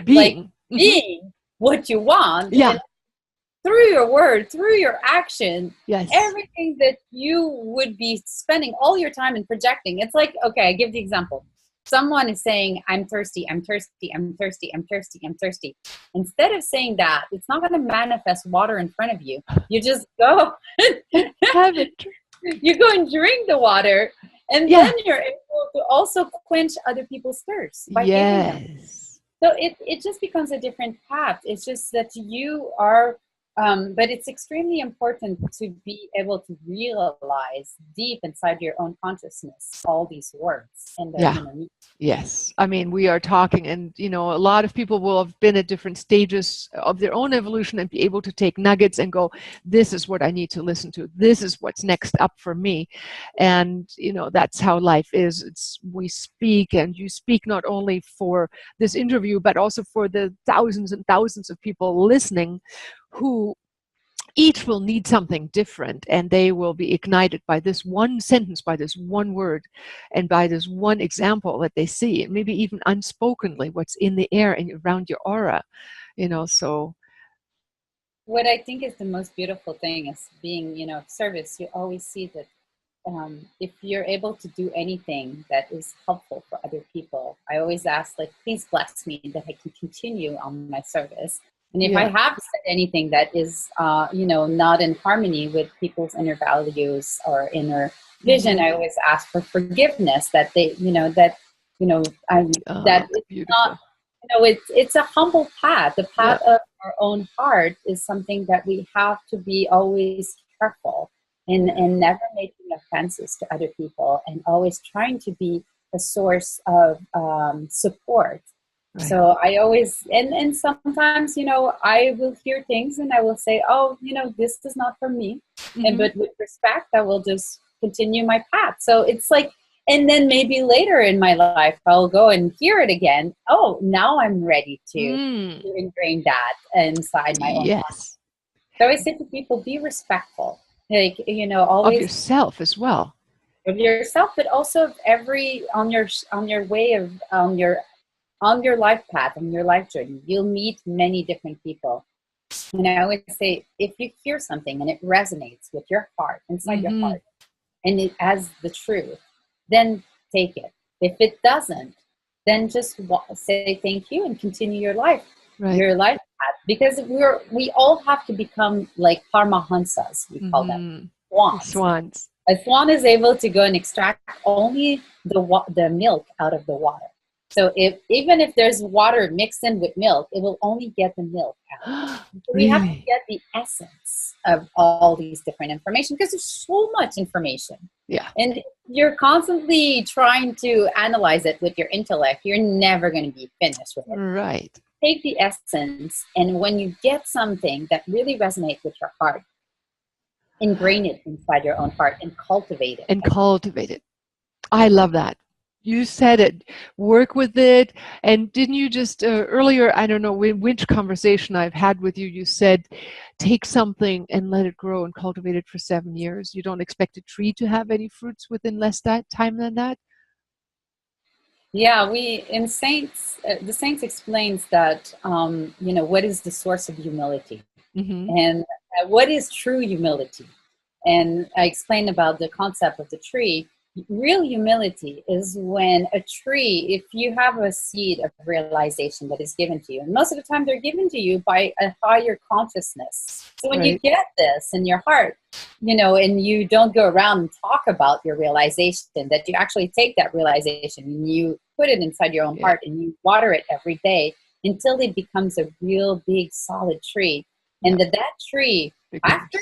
being what you want. Yeah. And through your word, through your action, Yes. everything that you would be spending all your time in projecting. It's like, okay, I give the example. Someone is saying, I'm thirsty, I'm thirsty, I'm thirsty, I'm thirsty, I'm thirsty. Instead of saying that, it's not going to manifest water in front of you. You just go. Have it. You go and drink the water, and then you're able to also quench other people's thirst by giving them. So it just becomes a different path. It's just that you are But it's extremely important to be able to realize deep inside your own consciousness all these words and the, Yeah. Yes. I mean, we are talking, and a lot of people will have been at different stages of their own evolution and be able to take nuggets and go, this is what I need to listen to. This is what's next up for me. And, that's how life is. We speak, and you speak not only for this interview, but also for the thousands and thousands of people listening who each will need something different, and they will be ignited by this one sentence, by this one word, and by this one example that they see, and maybe even unspokenly what's in the air and around your aura, so. What I think is the most beautiful thing is being, of service. You always see that if you're able to do anything that is helpful for other people, I always ask, like, please bless me that I can continue on my service. And if I have said anything that is, not in harmony with people's inner values or inner vision, I always ask for forgiveness. That they, that it's not, it's a humble path. The path of our own heart is something that we have to be always careful and never making offenses to other people, and always trying to be a source of support. Right. So I always, and sometimes, I will hear things and I will say, oh, this is not for me. But with respect, I will just continue my path. So it's like, and then maybe later in my life, I'll go and hear it again. Oh, now I'm ready to ingrain that inside my own heart. So I always say to people, be respectful. Like, always. Of yourself as well. Of yourself, but also of on your way of, on your life path, on your life journey, you'll meet many different people. And I always say, if you hear something and it resonates with your heart, inside your heart, and it as the truth, then take it. If it doesn't, then just say thank you and continue your life, your life path. Because we all have to become like paramahansas, we call them, swans. A swan is able to go and extract only the milk out of the water. So even if there's water mixed in with milk, it will only get the milk out. So we have to get the essence of all these different information, because there's so much information. Yeah. And you're constantly trying to analyze it with your intellect. You're never going to be finished with it. Right. Take the essence, and when you get something that really resonates with your heart, ingrain it inside your own heart and cultivate it. I love that. You said it. Work with it. And didn't you just earlier, I don't know which conversation I've had with you, you said, take something and let it grow and cultivate it for 7 years. You don't expect a tree to have any fruits within less time than that? Yeah, the Saints explains that, what is the source of humility, and what is true humility. And I explained about the concept of the tree. Real humility is when a tree, if you have a seed of realization that is given to you, and most of the time they're given to you by a higher consciousness. So when you get this in your heart, and you don't go around and talk about your realization, that you actually take that realization and you put it inside your own heart and you water it every day until it becomes a real big solid tree. And that tree, after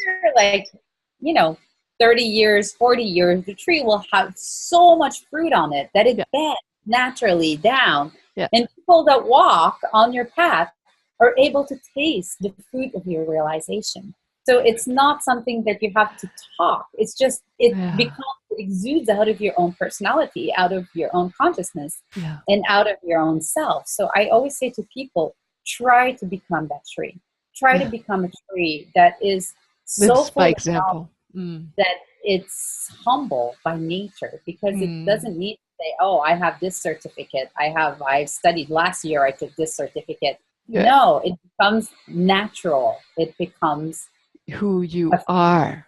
30 years, 40 years, the tree will have so much fruit on it that it bends naturally down. Yeah. And people that walk on your path are able to taste the fruit of your realization. So it's not something that you have to talk. It's just, it exudes out of your own personality, out of your own consciousness, and out of your own self. So I always say to people, try to become that tree. Try to become a tree that is so full by example. That it's humble by nature, because it doesn't need to say, oh, I have this certificate. I studied last year, I took this certificate. Yeah. No, it becomes natural. It becomes who you are.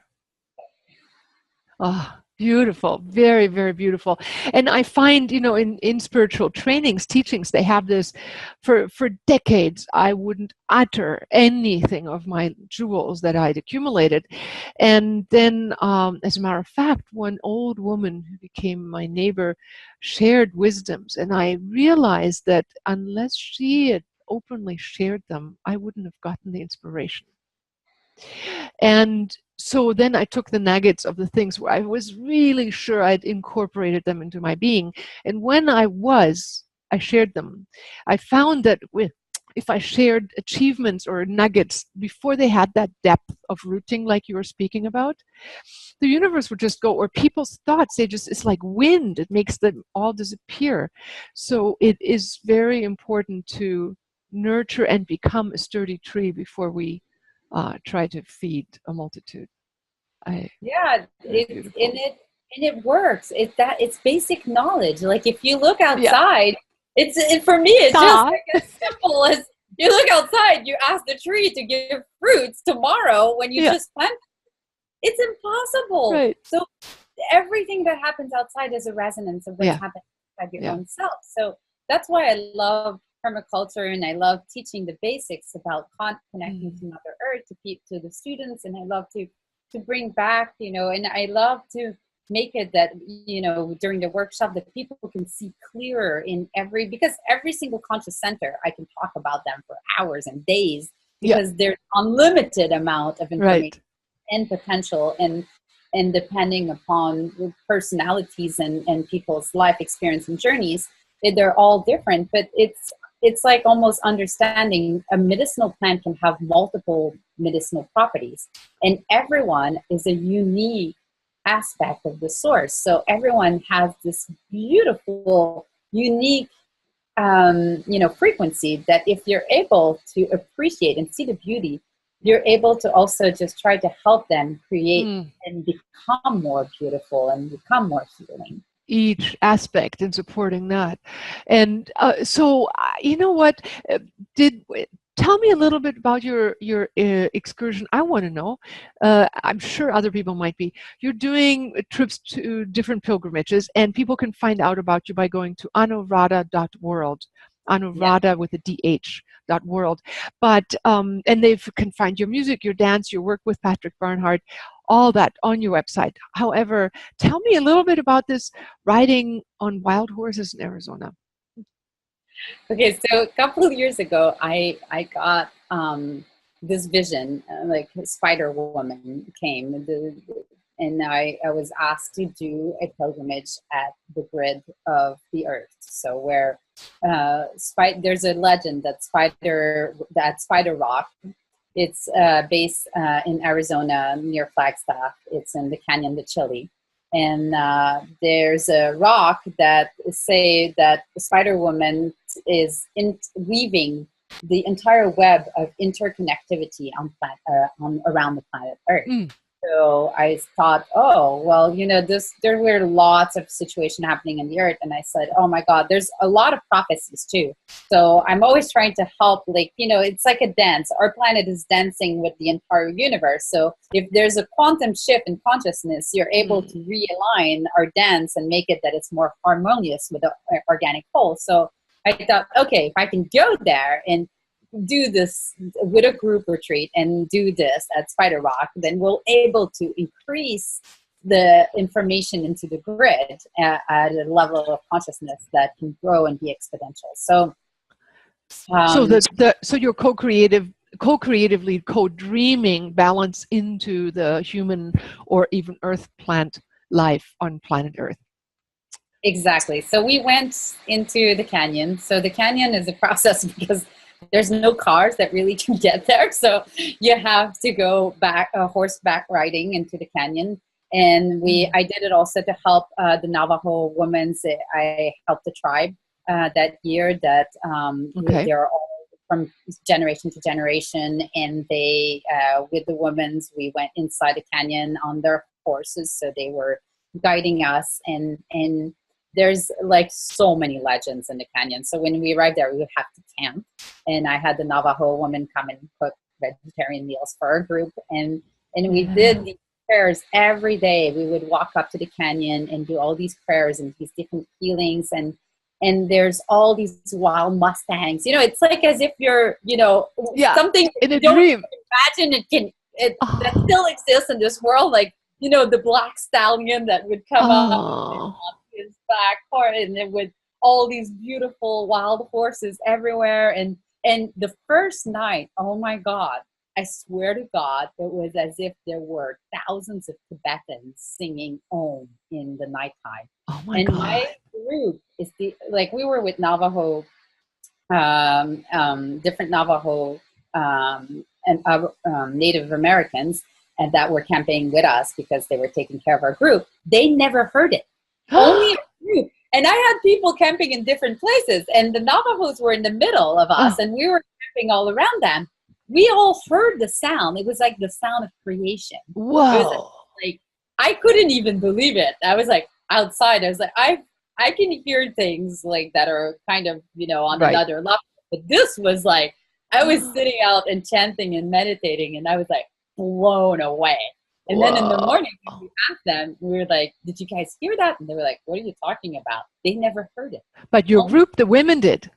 Oh, beautiful. Very, very beautiful. And I find, in spiritual trainings, teachings, they have this for decades. I wouldn't utter anything of my jewels that I'd accumulated. And then, as a matter of fact, one old woman who became my neighbor shared wisdoms. And I realized that unless she had openly shared them, I wouldn't have gotten the inspiration. And so then I took the nuggets of the things where I was really sure I'd incorporated them into my being. And when I shared them. I found that if I shared achievements or nuggets before they had that depth of rooting, like you were speaking about, the universe would just go, or people's thoughts, it's like wind. It makes them all disappear. So it is very important to nurture and become a sturdy tree before we try to feed a multitude. Yeah, Very it's beautiful. and it works. It's basic knowledge. Like if you look Yeah. outside, for me it's just Ah. like as simple as you look outside, you ask the tree to give fruits tomorrow when you Yeah. just plant. It's impossible. Right. So everything that happens outside is a resonance of what's Yeah. happening inside your Yeah. own self. So that's why I love permaculture, and I love teaching the basics about connecting to Mother Earth to the students, and I love to bring back, and I love to make it that, during the workshop that people can see clearer because every single conscious center, I can talk about them for hours and days Yeah. because there's unlimited amount of information Right. and potential, and depending upon personalities and people's life experience and journeys, they're all different. But it's like almost understanding a medicinal plant can have multiple medicinal properties, and everyone is a unique aspect of the source. So everyone has this beautiful, unique frequency that if you're able to appreciate and see the beauty, you're able to also just try to help them create and become more beautiful and become more healing. Each aspect in supporting that. And so, you know what? Tell me a little bit about your excursion. I want to know. I'm sure other people might be. You're doing trips to different pilgrimages, and people can find out about you by going to anuradha.world. Anuradha with a DH .world. But and they can find your music, your dance, your work with Patrick Barnhart, all that on your website. However, tell me a little bit about this riding on wild horses in Arizona. Okay, so a couple of years ago, I got this vision, like Spider Woman came, and I was asked to do a pilgrimage at the grid of the earth. So where there's a legend that Spider Rock. It's based in Arizona near Flagstaff. It's in the Canyon de Chile. And there's a rock that say that the Spider Woman is weaving the entire web of interconnectivity around the planet Earth. So I thought, oh, well, there were lots of situations happening in the earth. And I said, oh my God, there's a lot of prophecies too. So I'm always trying to help, it's like a dance. Our planet is dancing with the entire universe. So if there's a quantum shift in consciousness, you're able to realign our dance and make it that it's more harmonious with the organic whole. So I thought, okay, if I can go there and do this with a group retreat and do this at Spider Rock, then we'll able to increase the information into the grid at a level of consciousness that can grow and be exponential. So so your co-creatively co-dreaming balance into the human or even earth plant life on planet Earth. Exactly. So we went into the canyon. So the canyon is a process because there's no cars that really can get there. So you have to go horseback riding into the canyon. And I did it also to help the Navajo women. I helped the tribe that year that they're all from generation to generation. And they, with the women's, we went inside the canyon on their horses. So they were guiding us, and there's like so many legends in the canyon. So when we arrived there, we would have to camp, and I had the Navajo woman come and cook vegetarian meals for our group, and we did these prayers every day. We would walk up to the canyon and do all these prayers and these different healings, and there's all these wild mustangs. It's like as if you're something in a you don't dream. imagine that still exists in this world, like the black stallion that would come up his back part, and then with all these beautiful wild horses everywhere. And the first night, oh my God, I swear to God, it was as if there were thousands of Tibetans singing Om in the nighttime. Oh my And my God. group is we were with Navajo, different Navajo and Native Americans, and that were camping with us because they were taking care of our group. They never heard it. Only our group. And I had people camping in different places, and the Navajos were in the middle of us, and we were camping all around them. We all heard the sound. It was like the sound of creation. It was Whoa. like I couldn't even believe it. I was like outside. I was like, I can hear things like that are kind of, on Right. another level. But this was like, I was sitting out and chanting and meditating, and I was like blown away. And then in the morning, when we asked them, we were like, did you guys hear that? And they were like, what are you talking about? They never heard it. But your group, the women did.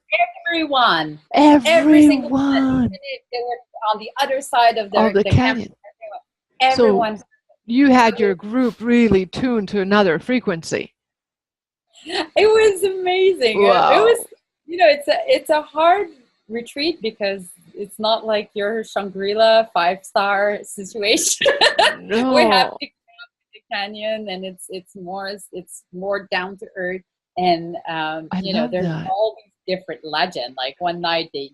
Everyone. Every single one. Everyone. They were on the other side of The the canyon. Everyone. So you had your group really tuned to another frequency. It was amazing. Wow. It was, it's a hard retreat because it's not like your Shangri-La 5-star situation. No. We have to come to the canyon, and it's more down to earth, and there's all these different legends. Like one night the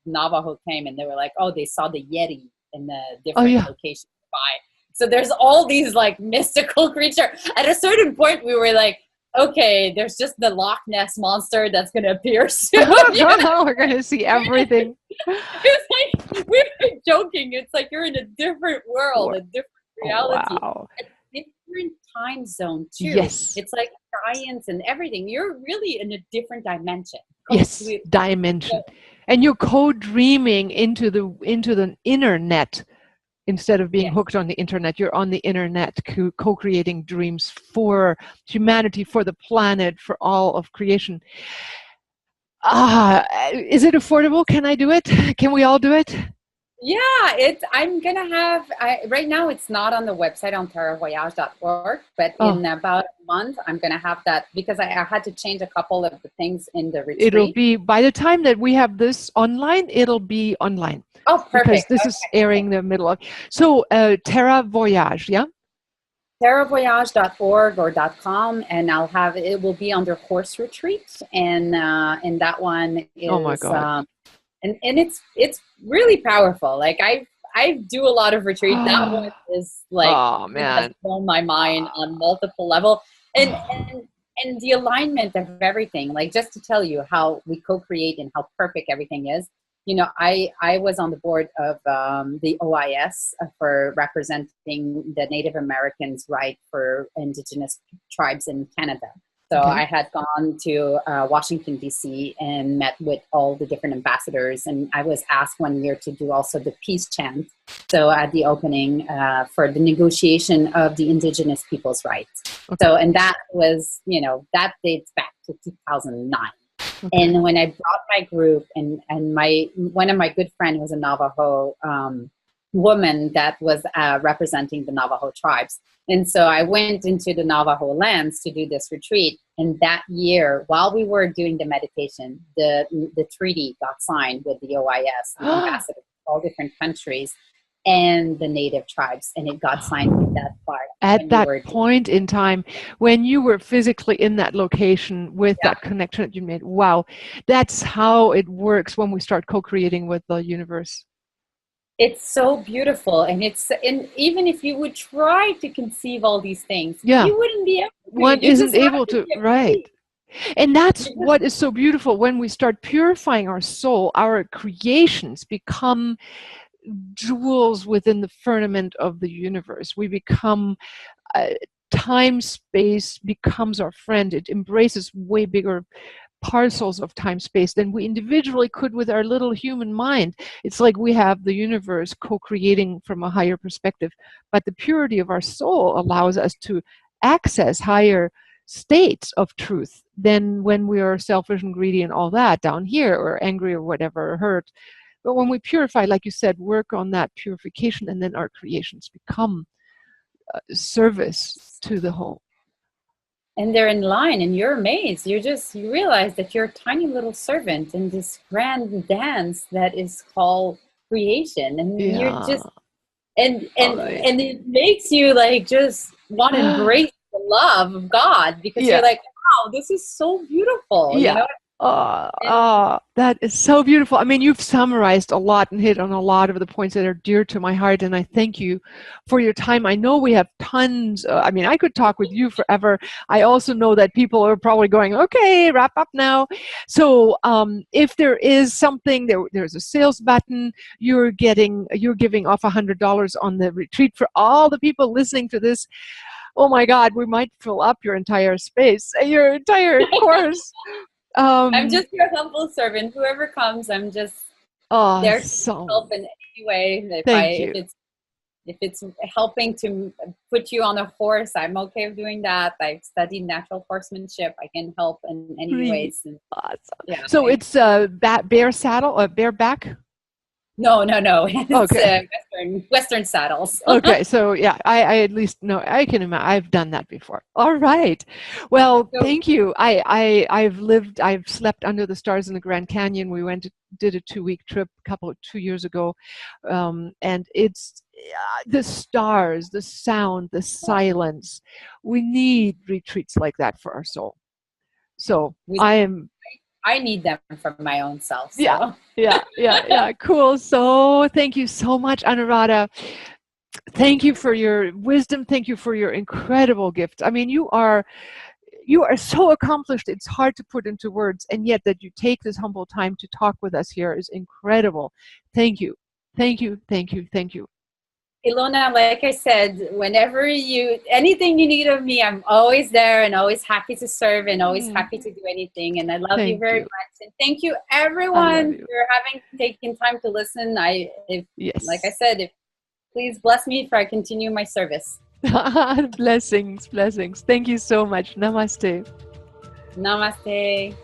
Navajo came, and they were like, oh, they saw the Yeti in the different locations by. So there's all these like mystical creature. At a certain point, we were like, okay, there's just the Loch Ness monster that's going to appear soon. We're going to see everything. It's like, we were joking. It's like you're in a different world, a different reality. Wow. A different time zone, too. Yes. It's like science and everything. You're really in a different dimension. Yes, dimension. And you're co-dreaming into the internet. Instead of being hooked on the internet, you're on the internet co-creating dreams for humanity, for the planet, for all of creation. Is it affordable? Can I do it? Can we all do it? Yeah, I'm going to have, right now it's not on the website on terravoyage.org, but in about a month, I'm going to have that because I had to change a couple of the things in the retreat. It'll be, by the time that we have this online, it'll be online. Oh, perfect. Because this is airing the middle of. So, Terra Voyage, yeah? terravoyage.org or .com, and it will be under horse retreat, and that one is, oh my God. And it's really powerful. Like I do a lot of retreat. That one is like, oh man, has blown my mind on multiple level, and the alignment of everything. Like, just to tell you how we co-create and how perfect everything is. I was on the board of the OIS for representing the Native Americans' right for Indigenous tribes in Canada. So I had gone to Washington, D.C. and met with all the different ambassadors. And I was asked one year to do also the peace chant. So at the opening for the negotiation of the Indigenous people's rights. Okay. So, and that was, that dates back to 2009. Okay. And when I brought my group and one of my good friends was a Navajo woman that was representing the Navajo tribes. And so I went into the Navajo lands to do this retreat. And that year, while we were doing the meditation, the treaty got signed with the OIS, the ambassadors of all different countries, and the native tribes. And it got signed with that part. At that point in time, when you were physically in that location with that connection that you made. Wow. That's how it works when we start co-creating with the universe. It's so beautiful, and even if you would try to conceive all these things, you wouldn't be able to. One isn't able to, right? And that's what is so beautiful. When we start purifying our soul, our creations become jewels within the firmament of the universe. We become time space becomes our friend. It embraces way bigger parcels of time space than we individually could with our little human mind. It's like we have the universe co-creating from a higher perspective, but the purity of our soul allows us to access higher states of truth than when we are selfish and greedy and all that down here, or angry or whatever, or hurt. But when we purify, like you said, work on that purification, and then our creations become service to the whole. And they're in line, and you're amazed. You realize that you're a tiny little servant in this grand dance that is called creation, and you're Yeah. just and All and right. and it makes you like just want to embrace the love of God, because you're Yeah. like, wow, this is so beautiful, you Yeah. know. And That is so beautiful. I mean, you've summarized a lot and hit on a lot of the points that are dear to my heart, and I thank you for your time. I know we have tons. I mean, I could talk with you forever. I also know that people are probably going, okay, wrap up now. So, if there is something, there's a sales button. You're giving off $100 on the retreat for all the people listening to this. Oh my God, we might fill up your entire space, your entire course. I'm Um, just your humble servant. Whoever comes, I'm just oh, there to so help in any way. thank you. If it's helping to put you on a horse, I'm okay with doing that. I've studied natural horsemanship. I can help in any Really ways. And awesome. yeah, So it's bear saddle, bareback. no. It's Okay. Western saddles. Okay, so yeah, I at least know I can imagine. I've done that before. All right. Well, So thank you. I've slept under the stars in the Grand Canyon. We did a 2-week trip 2 years ago, and it's the stars, the sound, the silence. We need retreats like that for our soul. So we, I am. I need them for my own self. Yeah, So yeah. Cool. So thank you so much, Anuradha. Thank you for your wisdom. Thank you for your incredible gift. I mean, you are so accomplished. It's hard to put into words, and yet that you take this humble time to talk with us here is incredible. Thank you. Thank you. Thank you. Thank you. Ilona, like I said, whenever anything you need of me, I'm always there and always happy to serve and always Mm, happy to do anything. And I love you thank very you. much. And thank you I love everyone you. for having taken time to listen. Like I Yes. said, please bless me for I continue my service. Blessings, blessings. Thank you so much. Namaste. Namaste.